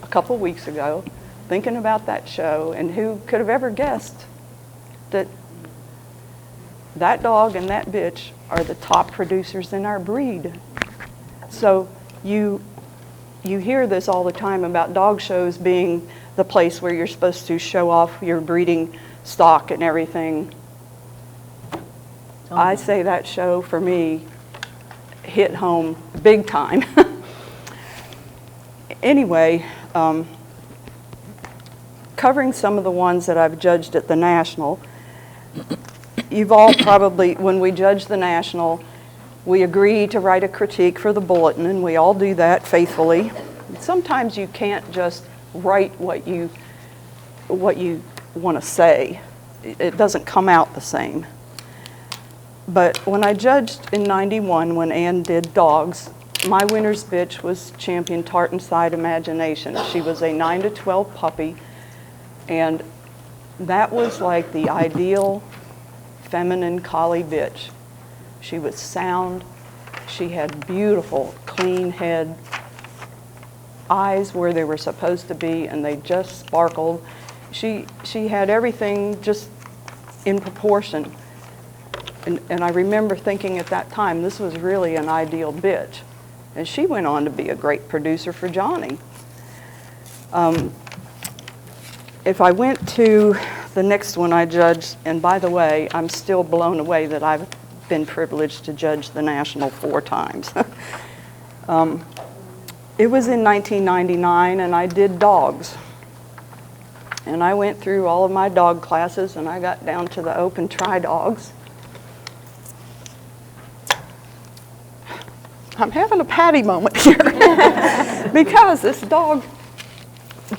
[SPEAKER 5] a couple weeks ago, thinking about that show, and who could have ever guessed that that dog and that bitch are the top producers in our breed. So you hear this all the time about dog shows being the place where you're supposed to show off your breeding stock and everything. I say that show, for me, hit home big time. Anyway, covering some of the ones that I've judged at the National, you've all probably, when we judge the National, we agree to write a critique for the bulletin, and we all do that faithfully. Sometimes you can't just write what you want to say. It doesn't come out the same. But when I judged in '91, when Ann did dogs, my winner's bitch was Champion Tartan-Side Imagination. She was a 9 to 12 puppy, and that was like the ideal feminine collie bitch. She was sound. She had beautiful, clean head, eyes where they were supposed to be, and they just sparkled. She had everything just in proportion. And I remember thinking at that time, this was really an ideal bitch. And she went on to be a great producer for Johnny. If I went to the next one I judged, and by the way, I'm still blown away that I've been privileged to judge the National 4 times. It was in 1999, and I did dogs. And I went through all of my dog classes, and I got down to the open try dogs. I'm having a Pati moment here because this dog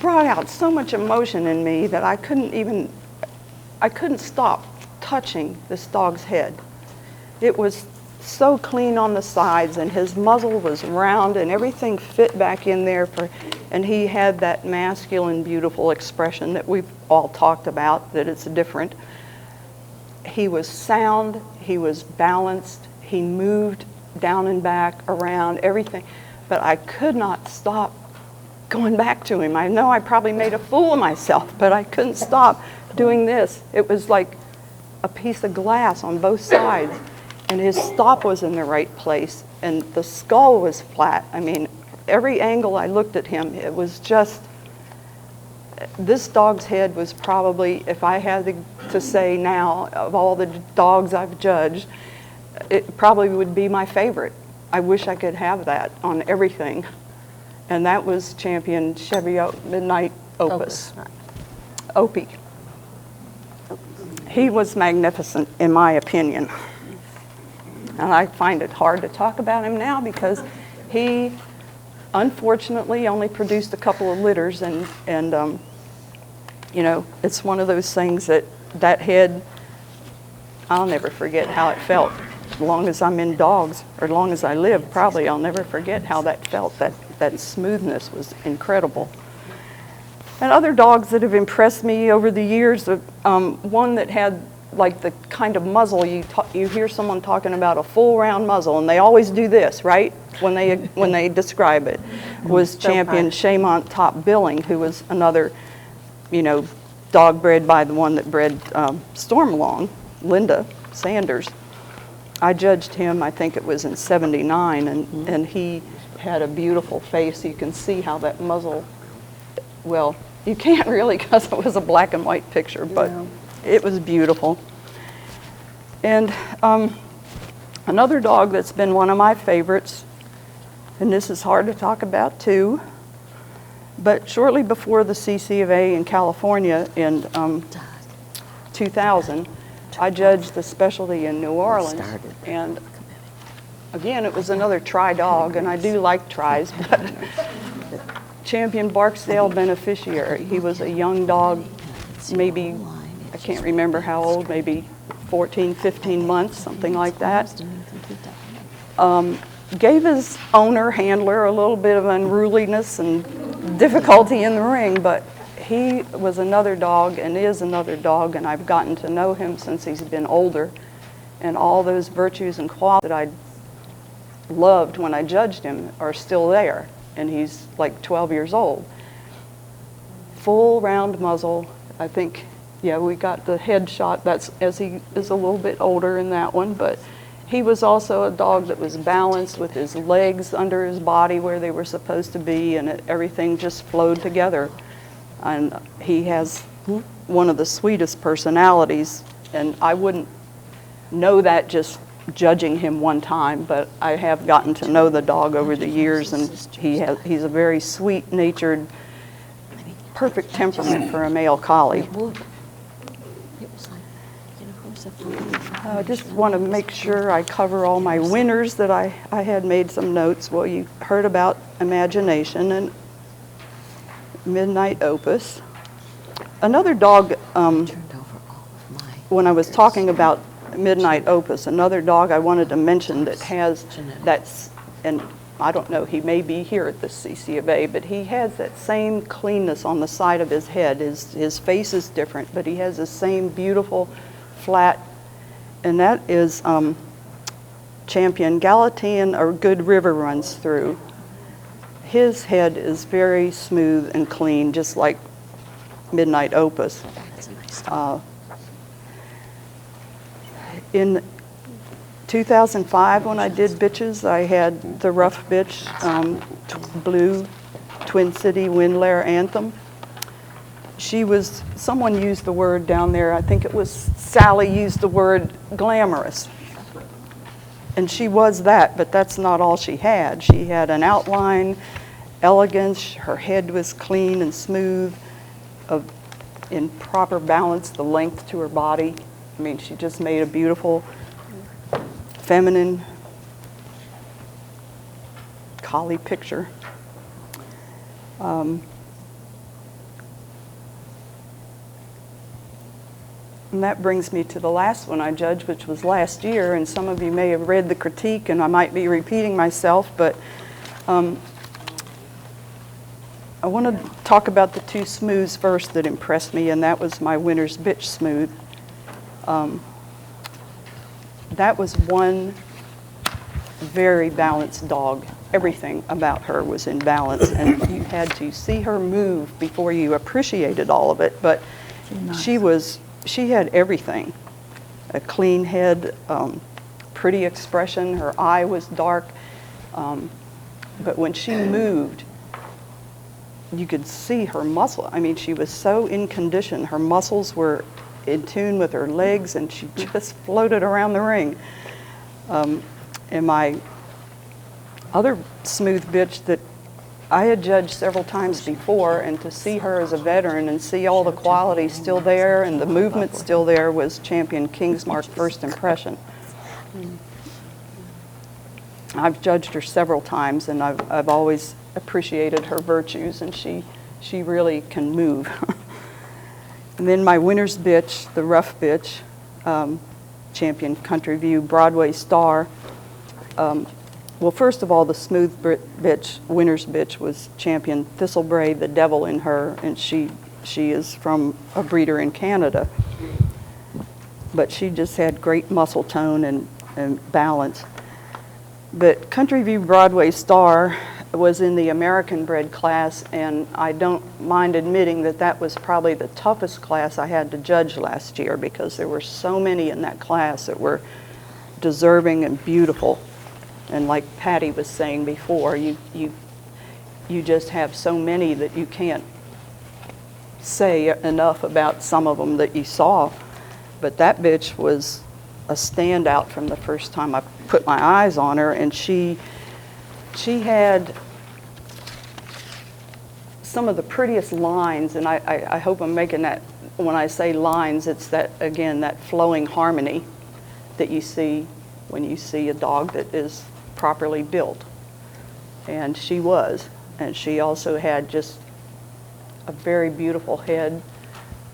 [SPEAKER 5] brought out so much emotion in me that I couldn't stop touching this dog's head. It was so clean on the sides, and his muzzle was round, and everything fit back in there, and he had that masculine, beautiful expression that we've all talked about, that it's different. He was sound, he was balanced, he moved down and back, around, everything, but I could not stop going back to him. I know I probably made a fool of myself, but I couldn't stop doing this. It was like a piece of glass on both sides, and his stop was in the right place, and the skull was flat. I mean, every angle I looked at him, it was just, this dog's head was probably, if I had to say now, of all the dogs I've judged, it probably would be my favorite. I wish I could have that on everything. And that was Champion Chevy Midnight Opus. Opie. He was magnificent, in my opinion. And I find it hard to talk about him now because he unfortunately only produced a couple of litters, and you know, it's one of those things that head, I'll never forget how it felt. As long as I'm in dogs, or as long as I live, probably I'll never forget how that felt. That smoothness was incredible. And other dogs that have impressed me over the years, one that had like the kind of muzzle, you hear someone talking about a full round muzzle, and they always do this, right? When they describe it, was Champion Shaymont Top Billing, who was another, you know, dog bred by the one that bred Stormalong, Linda Sanders. I judged him, I think it was in '79, and he had a beautiful face. You can see how that muzzle, well, you can't really because it was a black and white picture, but it was beautiful. And another dog that's been one of my favorites, and this is hard to talk about too, but shortly before the CC of A in California in 2000, I judged the specialty in New Orleans, and again, it was another try dog, and I do like tries, but Champion Barksdale Beneficiary. He was a young dog, maybe, I can't remember how old, maybe 14, 15 months, something like that. Gave his owner, handler, a little bit of unruliness and difficulty in the ring, but he was another dog and is another dog, and I've gotten to know him since he's been older, and all those virtues and qualities that I loved when I judged him are still there, and he's like 12 years old. Full round muzzle, I think, yeah, we got the head shot, that's as he is a little bit older in that one, but he was also a dog that was balanced with his legs under his body where they were supposed to be, and everything just flowed together. And he has one of the sweetest personalities, and I wouldn't know that just judging him one time, but I have gotten to know the dog over the years, and he's a very sweet-natured, perfect temperament for a male collie. I just want to make sure I cover all my winners that I had made some notes. Well, you heard about Imagination and Midnight Opus. Another dog, when I was talking about Midnight Opus, another dog I wanted to mention that has that's, and I don't know, he may be here at the CC of A, but he has that same cleanness on the side of his head. His face is different, but he has the same beautiful flat, and that is Champion Galatian, or Good River runs through. His head is very smooth and clean, just like Midnight Opus. In 2005, when I did bitches, I had the rough bitch, blue Twin City Windlair Anthem. She was, someone used the word down there, I think it was Sally used the word glamorous. And she was that, but that's not all she had. She had an outline, elegance, her head was clean and smooth, in proper balance, the length to her body. I mean, she just made a beautiful, feminine collie picture. And that brings me to the last one I judged, which was last year, and some of you may have read the critique, and I might be repeating myself, but I want to talk about the two smooths first that impressed me, and that was my winner's bitch smooth. That was one very balanced dog. Everything about her was in balance, and you had to see her move before you appreciated all of it. But she had everything. A clean head, pretty expression, her eye was dark. But when she moved, you could see her muscle. I mean, she was so in condition. Her muscles were in tune with her legs, and she just floated around the ring. And my other smooth bitch that I had judged several times before, and to see her as a veteran and see all the qualities still there and the movement still there, was Champion Kingsmark First Impression. I've judged her several times, and I've always appreciated her virtues, and she really can move. And then my winner's bitch, the rough bitch, Champion Country View Broadway Star. Well, first of all, the smooth bitch, winner's bitch, was Champion Thistlebray, the devil in her, and she is from a breeder in Canada. But she just had great muscle tone and balance. But Country View Broadway Star was in the American bred class, and I don't mind admitting that that was probably the toughest class I had to judge last year, because there were so many in that class that were deserving and beautiful. And like Pati was saying before, you just have so many that you can't say enough about some of them that you saw. But that bitch was a standout from the first time I put my eyes on her, and she had some of the prettiest lines, and I hope I'm making that, when I say lines, it's that, again, that flowing harmony that you see when you see a dog that is properly built. And she was. And she also had just a very beautiful head,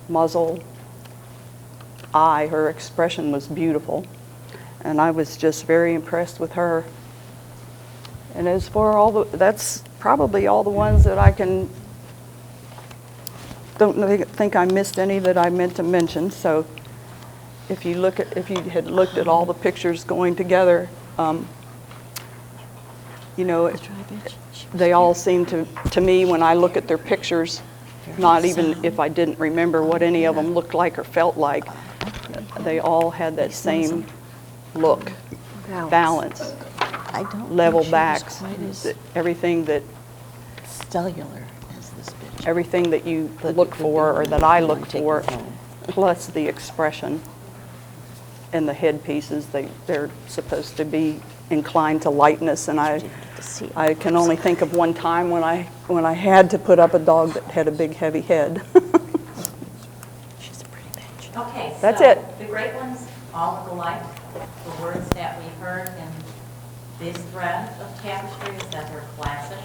[SPEAKER 5] muzzle, eye. Her expression was beautiful. And I was just very impressed with her. And as for all the, that's probably all the ones that I can, don't think I missed any that I meant to mention. So if you had looked at all the pictures going together, you know, they all seem to me, when I look at their pictures, not even if I didn't remember what any of them looked like or felt like, they all had that same look, balance, level backs, everything that
[SPEAKER 6] Cellular as this bitch.
[SPEAKER 5] everything that you look for, or that I look for, plus the expression and the head pieces. They're supposed to be inclined to lightness, and I can only think of one time when I had to put up a dog that had a big heavy head.
[SPEAKER 6] She's a pretty bitch.
[SPEAKER 1] Okay,
[SPEAKER 5] That's
[SPEAKER 1] so
[SPEAKER 5] it.
[SPEAKER 1] the great ones all look alike. The words that we heard in this thread of tapestry is that they're classic,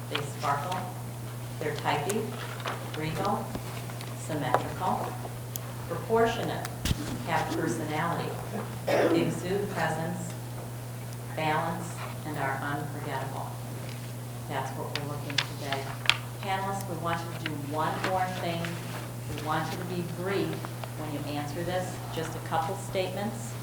[SPEAKER 1] they sparkle, they're typey, regal, symmetrical, proportionate, have personality, exude presence, balance, and are unforgettable. That's what we're looking today. Panelists, we want you to do one more thing. We want you to be brief when you answer this, just a couple statements.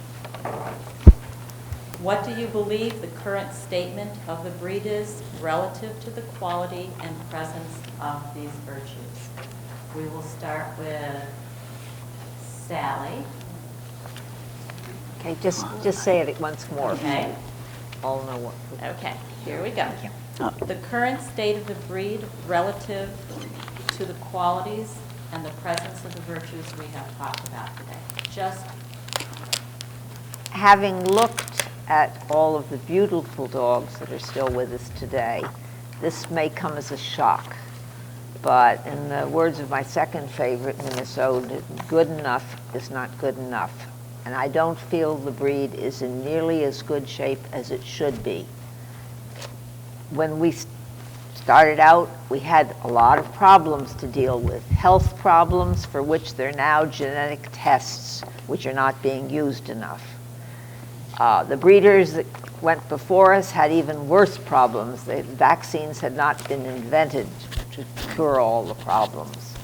[SPEAKER 1] What do you believe the current statement of the breed is relative to the quality and presence of these virtues? We will start with Sally.
[SPEAKER 8] Okay, just say it once more.
[SPEAKER 1] Okay.
[SPEAKER 8] All know what.
[SPEAKER 1] Okay, here we go. The current state of the breed relative to the qualities and the presence of the virtues we have talked about today. Just
[SPEAKER 8] Having looked at all of the beautiful dogs that are still with us today, this may come as a shock. But in the words of my second favorite Minnesota, good enough is not good enough. And I don't feel the breed is in nearly as good shape as it should be. When we started out, we had a lot of problems to deal with. Health problems for which there are now genetic tests which are not being used enough. The breeders that went before us had even worse problems. The vaccines had not been invented to cure all the problems.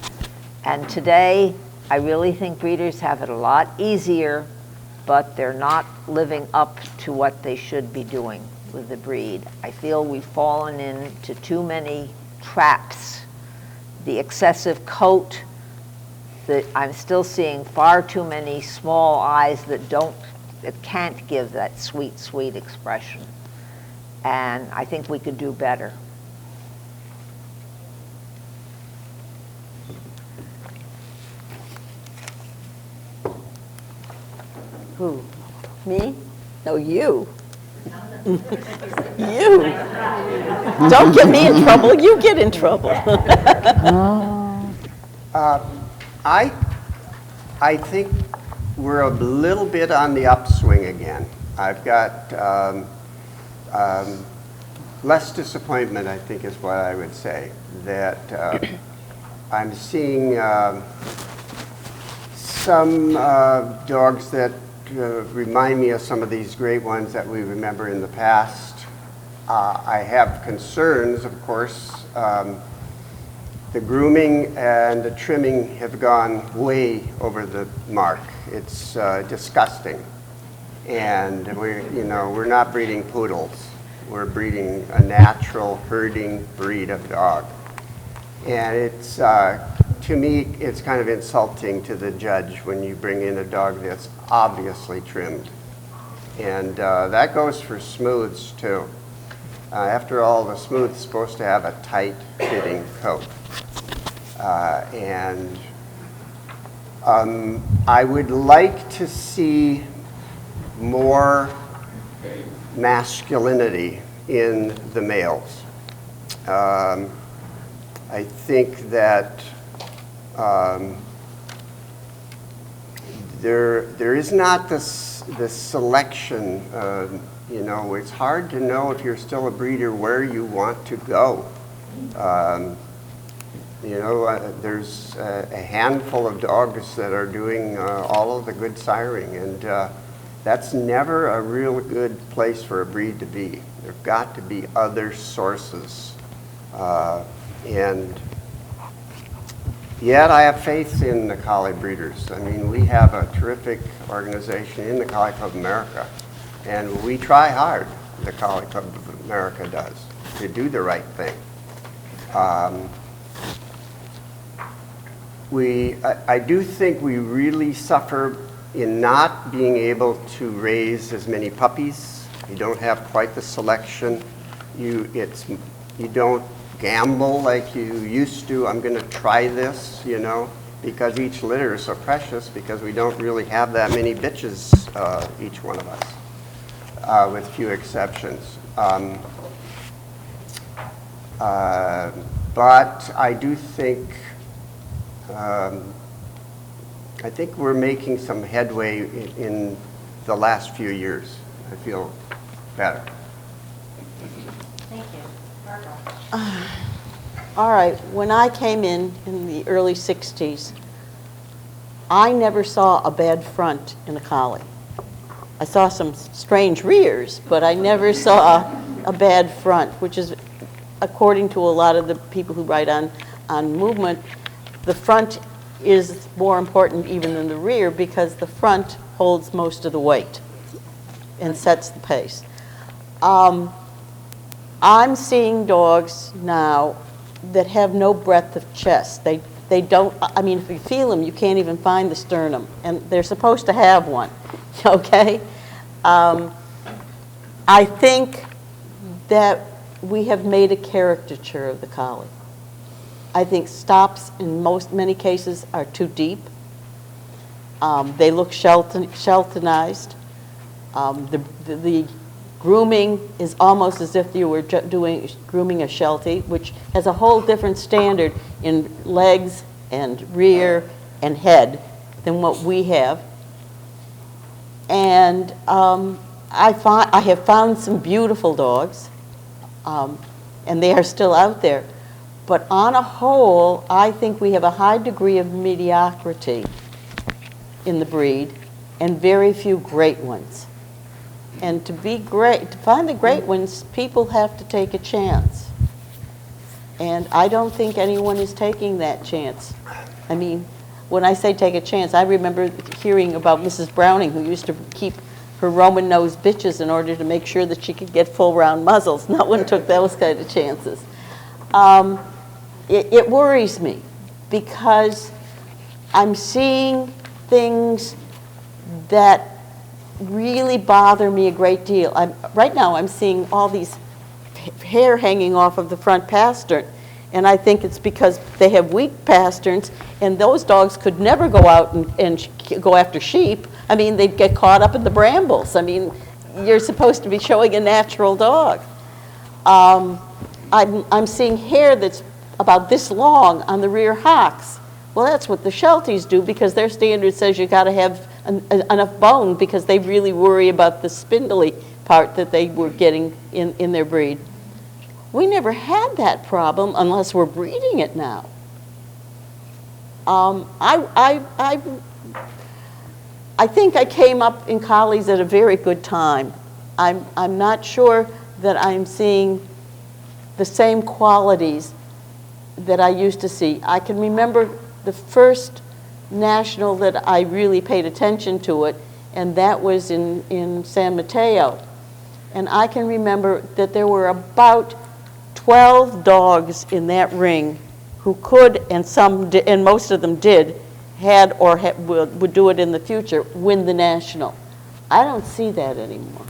[SPEAKER 8] And today, I really think breeders have it a lot easier, but they're not living up to what they should be doing with the breed. I feel we've fallen into too many traps. The excessive coat, that I'm still seeing far too many small eyes that can't give that sweet, sweet expression. And I think we could do better.
[SPEAKER 6] Who? Me? No, you. You. Don't get me in trouble, you get in trouble.
[SPEAKER 9] I think we're a little bit on the upswing again. I've got less disappointment, I think is what I would say, that I'm seeing some dogs that remind me of some of these great ones that we remember in the past. I have concerns, of course. The grooming and the trimming have gone way over the mark. It's disgusting. And we're not breeding poodles. We're breeding a natural herding breed of dog. And it's, to me, it's kind of insulting to the judge when you bring in a dog that's obviously trimmed. And that goes for smooths too. After all, the smooth's supposed to have a tight fitting coat. And I would like to see more masculinity in the males. I think that there is not this selection. It's hard to know if you're still a breeder where you want to go. There's a handful of dogs that are doing all of the good siring, and that's never a real good place for a breed to be. There've got to be other sources. And yet I have faith in the Collie breeders. I mean, we have a terrific organization in the Collie Club of America, and we try hard, the Collie Club of America does, to do the right thing. I do think we really suffer in not being able to raise as many puppies. You don't have quite the selection. You don't gamble like you used to. I'm going to try this, because each litter is so precious, because we don't really have that many bitches, each one of us, with few exceptions. But I do think I think we're making some headway in the last few years. I feel better.
[SPEAKER 1] Thank you.
[SPEAKER 6] All right, when I came in the early 60s, I never saw a bad front in a collie. I saw some strange rears, but I never saw a bad front, which is, according to a lot of the people who write on movement, the front is more important even than the rear because the front holds most of the weight and sets the pace. I'm seeing dogs now that have no breadth of chest. They don't, I mean, if you feel them, you can't even find the sternum, and they're supposed to have one, okay? I think that we have made a caricature of the collie. I think stops in many cases are too deep. They look Sheltonized. The grooming is almost as if you were grooming a Sheltie, which has a whole different standard in legs and rear and head than what we have. And I have found some beautiful dogs, and they are still out there. But on a whole, I think we have a high degree of mediocrity in the breed and very few great ones. And to find the great ones, people have to take a chance. And I don't think anyone is taking that chance. I mean, when I say take a chance, I remember hearing about Mrs. Browning, who used to keep her Roman-nosed bitches in order to make sure that she could get full round muzzles. No one took those kind of chances. It worries me because I'm seeing things that really bother me a great deal. Right now I'm seeing all these hair hanging off of the front pastern, and I think it's because they have weak pasterns, and those dogs could never go out and go after sheep. I mean, they'd get caught up in the brambles. I mean, you're supposed to be showing a natural dog. I'm seeing hair that's about this long on the rear hocks. Well, that's what the Shelties do because their standard says you got to have enough bone because they really worry about the spindly part that they were getting in their breed. We never had that problem unless we're breeding it now. I think I came up in collies at a very good time. I'm not sure that I'm seeing the same qualities that I used to see. I can remember the first national that I really paid attention to it, and that was in San Mateo. And I can remember that there were about 12 dogs in that ring who could, and some did, and most of them did, had or would do it in the future, win the national. I don't see that anymore.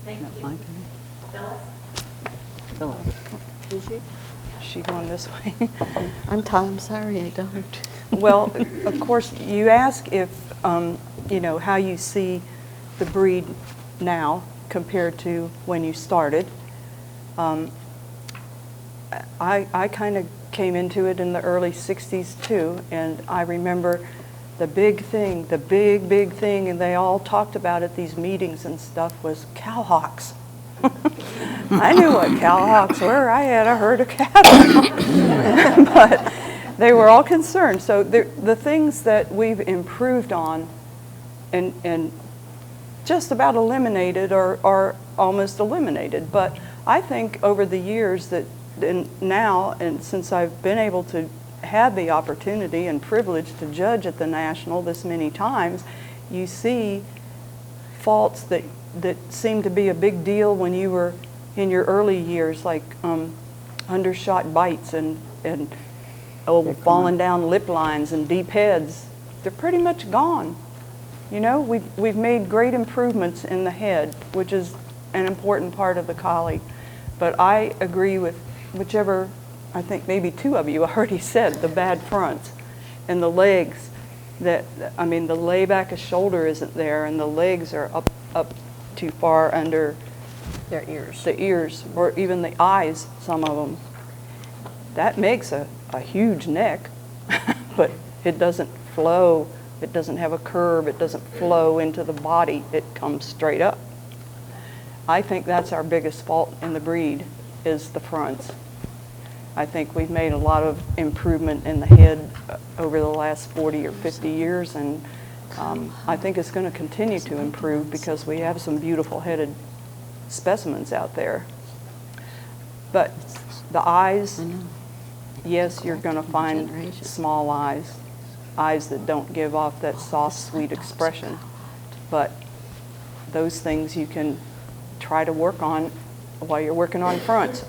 [SPEAKER 1] Thank you.
[SPEAKER 2] Phyllis.
[SPEAKER 5] Is she going this way?
[SPEAKER 6] I'm sorry, I don't.
[SPEAKER 5] Well, of course, you ask if, how you see the breed now compared to when you started. I kind of came into it in the early 60s too, and I remember the big thing, and they all talked about at these meetings and stuff, was cowhawks. I knew what cowhawks were. I had a herd of cattle. But they were all concerned. So the things that we've improved on and just about eliminated are almost eliminated. But I think over the years that now, and since I've been able to have the opportunity and privilege to judge at the National this many times, you see faults that seemed to be a big deal when you were in your early years, like undershot bites and falling down lip lines and deep heads. They're pretty much gone. We've made great improvements in the head, which is an important part of the collie. But I agree with whichever, I think maybe two of you already said, the bad fronts and the legs. The layback of shoulder isn't there, and the legs are up too far under
[SPEAKER 7] Their ears.
[SPEAKER 5] the ears, or even the eyes, some of them. That makes a huge neck, but it doesn't flow, it doesn't have a curve, it doesn't flow into the body, it comes straight up. I think that's our biggest fault in the breed, is the fronts. I think we've made a lot of improvement in the head over the last 40 or 50 years, and I think it's going to continue to improve because we have some beautiful headed specimens out there. But the eyes, yes, you're going to find small eyes that don't give off that soft, sweet expression. But those things you can try to work on while you're working on fronts.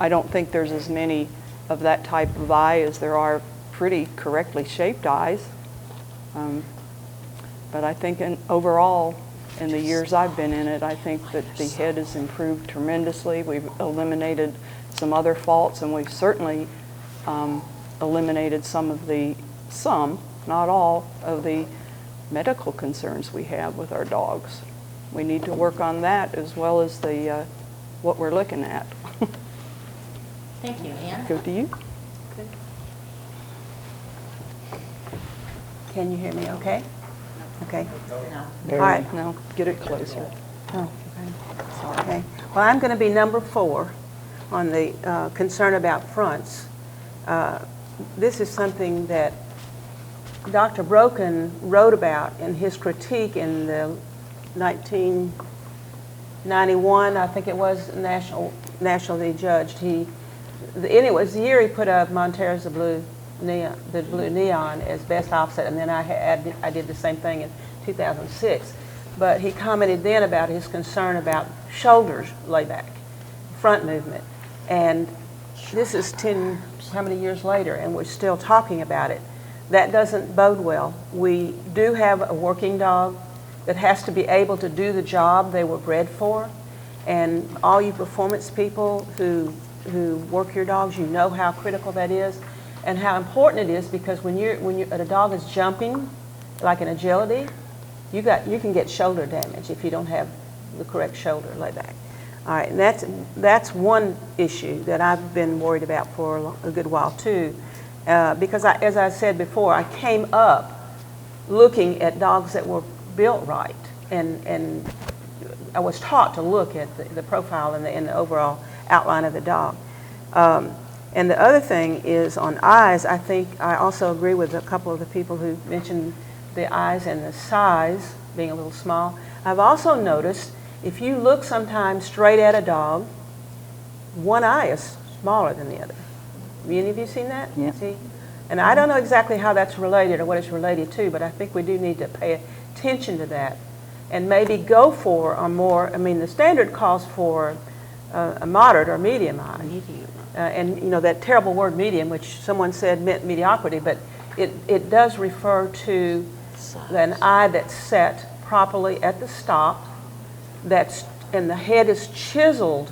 [SPEAKER 5] I don't think there's as many of that type of eye as there are pretty correctly shaped eyes. But I think overall, in the years I've been in it, I think that the head has improved tremendously. We've eliminated some other faults, and we've certainly eliminated not all of the medical concerns we have with our dogs. We need to work on that as well as the what we're looking at.
[SPEAKER 1] Thank you, Anne.
[SPEAKER 5] Go to you.
[SPEAKER 7] Can you hear me okay? Okay.
[SPEAKER 1] No.
[SPEAKER 7] All right.
[SPEAKER 5] Now get it closer.
[SPEAKER 7] Oh, okay. Well, I'm going to be number 4 on the concern about fronts. This is something that Dr. Brokken wrote about in his critique in the 1991, I think it was, nationally judged. And it was the year he put up Montero's the blue neon as best offset, and then I did the same thing in 2006. But he commented then about his concern about shoulders layback, front movement, and this is how many years later, and we're still talking about it. That doesn't bode well. We do have a working dog that has to be able to do the job they were bred for, and all you performance people who work your dogs, you know how critical that is and how important it is, because when a dog is jumping, like an agility, you can get shoulder damage if you don't have the correct shoulder layback. All right, and that's one issue that I've been worried about for a good while too, because as I said before, I came up looking at dogs that were built right, and I was taught to look at the profile and the overall outline of the dog. And the other thing is on eyes. I think I also agree with a couple of the people who mentioned the eyes and the size being a little small. I've also noticed if you look sometimes straight at a dog, one eye is smaller than the other. Have any of you seen that?
[SPEAKER 2] Yeah.
[SPEAKER 7] See? And I don't know exactly how that's related or what it's related to, but I think we do need to pay attention to that and maybe go for a more, the standard calls for a moderate or medium eye. And that terrible word medium, which someone said meant mediocrity, but it does refer to an eye that's set properly at the stop, and the head is chiseled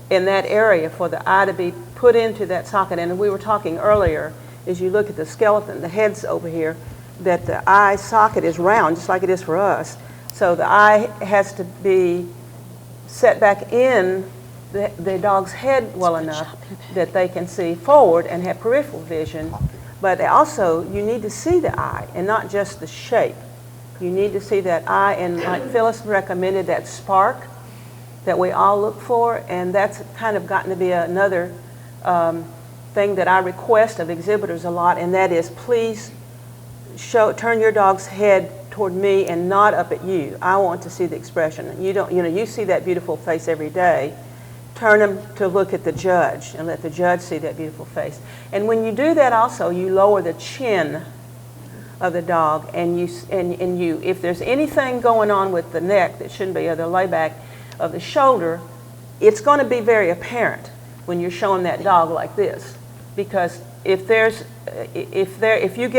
[SPEAKER 7] in that area for the eye to be put into that socket. And we were talking earlier, as you look at the skeleton, the head's over here, that the eye socket is round, just like it is for us. So the eye has to be set back in the dog's head well enough that they can see forward and have peripheral vision. But also, you need to see the eye and not just the shape. You need to see that eye, and like Phyllis recommended, that spark that we all look for, and that's kind of gotten to be another thing that I request of exhibitors a lot, and that is please turn your dog's head toward me and not up at you. I want to see the expression. You see that beautiful face every day. Turn them to look at the judge and let the judge see that beautiful face. And when you do that also, you lower the chin of the dog, and if there's anything going on with the neck that shouldn't be, or the layback of the shoulder, it's going to be very apparent when you're showing that dog like this. Because if you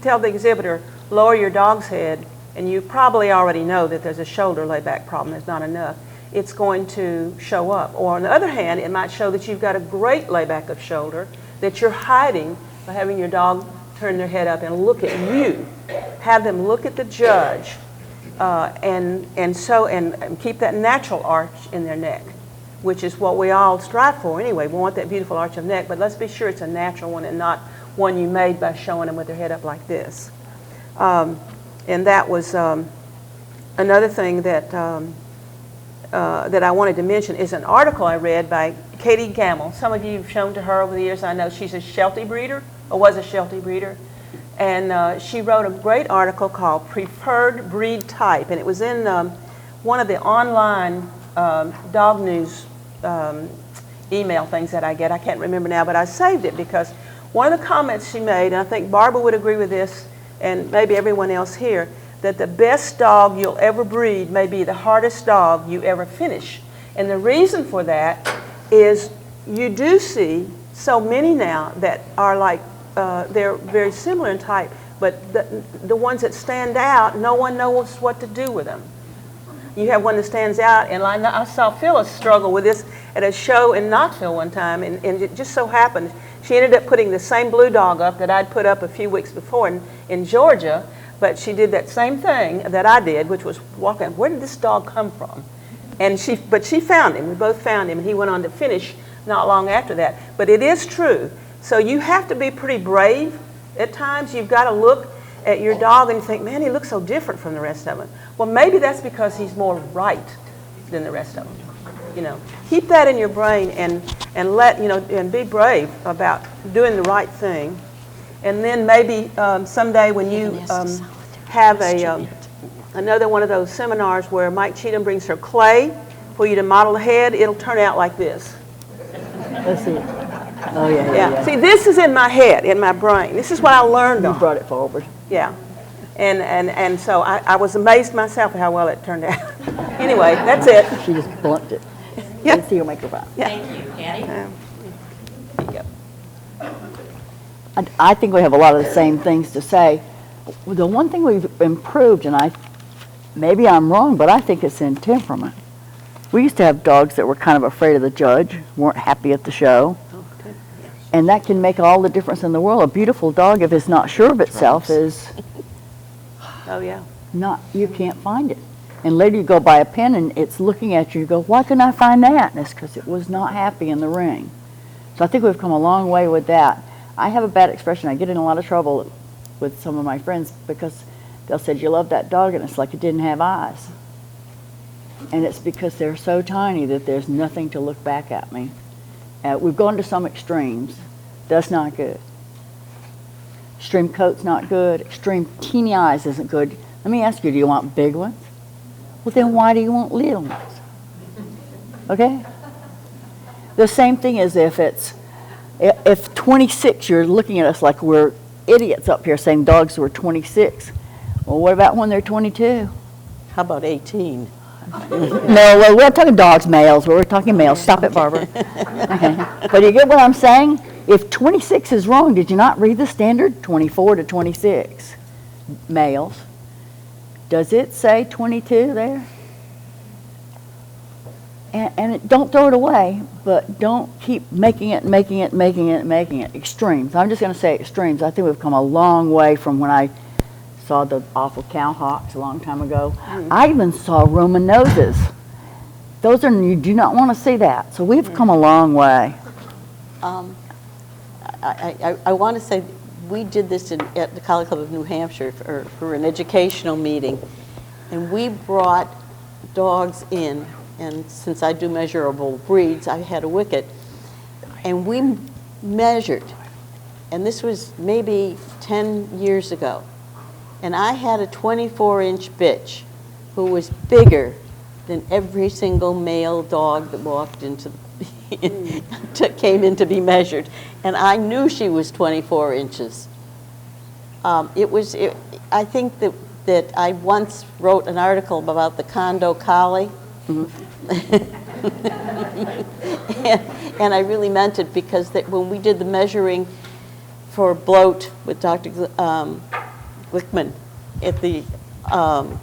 [SPEAKER 7] tell the exhibitor lower your dog's head, and you probably already know that there's a shoulder layback problem, there's not enough, it's going to show up. Or on the other hand, it might show that you've got a great layback of shoulder that you're hiding by having your dog turn their head up and look at you. Have them look at the judge, and keep that natural arch in their neck, which is what we all strive for anyway. We want that beautiful arch of neck, but let's be sure it's a natural one and not one you made by showing them with their head up like this. And that was another thing that that I wanted to mention is an article I read by Katie Gamble. Some of you have shown to her over the years. I know she's a Sheltie breeder, or was a Sheltie breeder. And she wrote a great article called Preferred Breed Type. And it was in one of the online dog news email things that I get. I can't remember now, but I saved it because one of the comments she made, and I think Barbara would agree with this, and maybe everyone else here, that the best dog you'll ever breed may be the hardest dog you ever finish. And the reason for that is you do see so many now that are like, they're very similar in type, but the ones that stand out, no one knows what to do with them. You have one that stands out, and I saw Phyllis struggle with this at a show in Knoxville one time, and it just so happened she ended up putting the same blue dog up that I'd put up a few weeks before in Georgia, but she did that same thing that I did, which was walking, where did this dog come from? And but she found him, we both found him, and he went on to finish not long after that. But it is true, so you have to be pretty brave at times. You've got to look at your dog and think, man, he looks so different from the rest of them. Well, maybe that's because he's more right than the rest of them. You know, keep that in your brain and and be brave about doing the right thing. And then maybe someday when you have another one of those seminars where Mike Cheatham brings her clay for you to model the head, it'll turn out like this.
[SPEAKER 2] Let's see. Oh, yeah.
[SPEAKER 7] See, this is in my head, in my brain. This is what I learned on.
[SPEAKER 2] You brought it forward.
[SPEAKER 7] Yeah. And so I was amazed myself at how well it turned out. Anyway, that's it.
[SPEAKER 2] She just blunt it.
[SPEAKER 7] Yeah.
[SPEAKER 2] Let's see her make her fine.
[SPEAKER 7] Yeah.
[SPEAKER 1] Thank you, Patty.
[SPEAKER 7] There you go.
[SPEAKER 2] I think we have a lot of the same things to say. The one thing we've improved, and maybe I'm wrong, but I think it's in temperament. We used to have dogs that were kind of afraid of the judge, weren't happy at the show. And that can make all the difference in the world. A beautiful dog, if it's not sure of itself, is
[SPEAKER 7] Oh, yeah.
[SPEAKER 2] you can't find it. And later you go by a pen and it's looking at you, you go, why couldn't I find that? And it's because it was not happy in the ring. So I think we've come a long way with that. I have a bad expression. I get in a lot of trouble with some of my friends because they'll say, you love that dog, and it's like it didn't have eyes. And it's because they're so tiny that there's nothing to look back at me. We've gone to some extremes. That's not good. Extreme coat's not good. Extreme teeny eyes isn't good. Let me ask you, do you want big ones? Well, then why do you want little ones? Okay? The same thing as if 26, you're looking at us like we're idiots up here saying dogs were 26. Well, what about when they're 22?
[SPEAKER 6] How about 18?
[SPEAKER 2] No, well, we're talking dogs, males. We're talking males. Stop it, Barbara. Okay. But you get what I'm saying? If 26 is wrong, did you not read the standard? 24 to 26 males. Does it say 22 there? And don't throw it away, but don't keep making it extremes. I'm just going to say extremes. I think we've come a long way from when I saw the awful cowhawks a long time ago. I even saw Roman noses. You do not want to see that. So we've come a long way.
[SPEAKER 6] I want to say we did this at the Collie Club of New Hampshire for an educational meeting, and we brought dogs in, and since I do measurable breeds, I had a wicket, and we measured, and this was maybe 10 years ago, and I had a 24-inch bitch who was bigger than every single male dog that walked into came in to be measured, and I knew she was 24 inches. I think that I once wrote an article about the condo collie, and I really meant it because when we did the measuring for bloat with Dr. Glickman at the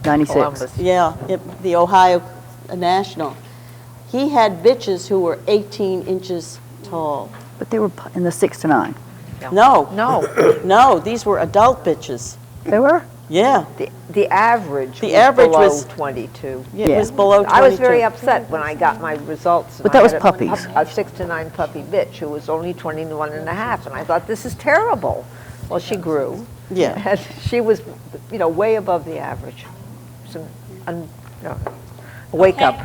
[SPEAKER 2] 96.
[SPEAKER 8] Columbus.
[SPEAKER 6] at the Ohio National, he had bitches who were 18 inches tall.
[SPEAKER 2] But they were in the 6 to 9.
[SPEAKER 6] No, these were adult bitches.
[SPEAKER 2] They were?
[SPEAKER 6] Yeah,
[SPEAKER 8] The average
[SPEAKER 6] The
[SPEAKER 8] was
[SPEAKER 6] average
[SPEAKER 8] below
[SPEAKER 6] was-
[SPEAKER 8] 22.
[SPEAKER 6] it was below 22.
[SPEAKER 8] I was very upset when I got my results.
[SPEAKER 2] But that was
[SPEAKER 8] I had a
[SPEAKER 2] puppies.
[SPEAKER 8] A 6 to 9 puppy bitch who was only 21 and a half, and I thought, this is terrible. Well, she grew.
[SPEAKER 6] Yeah.
[SPEAKER 8] And she was, way above the average. Wake
[SPEAKER 1] Okay.
[SPEAKER 8] up.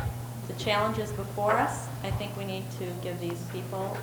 [SPEAKER 1] The challenge is before us. I think we need to give these people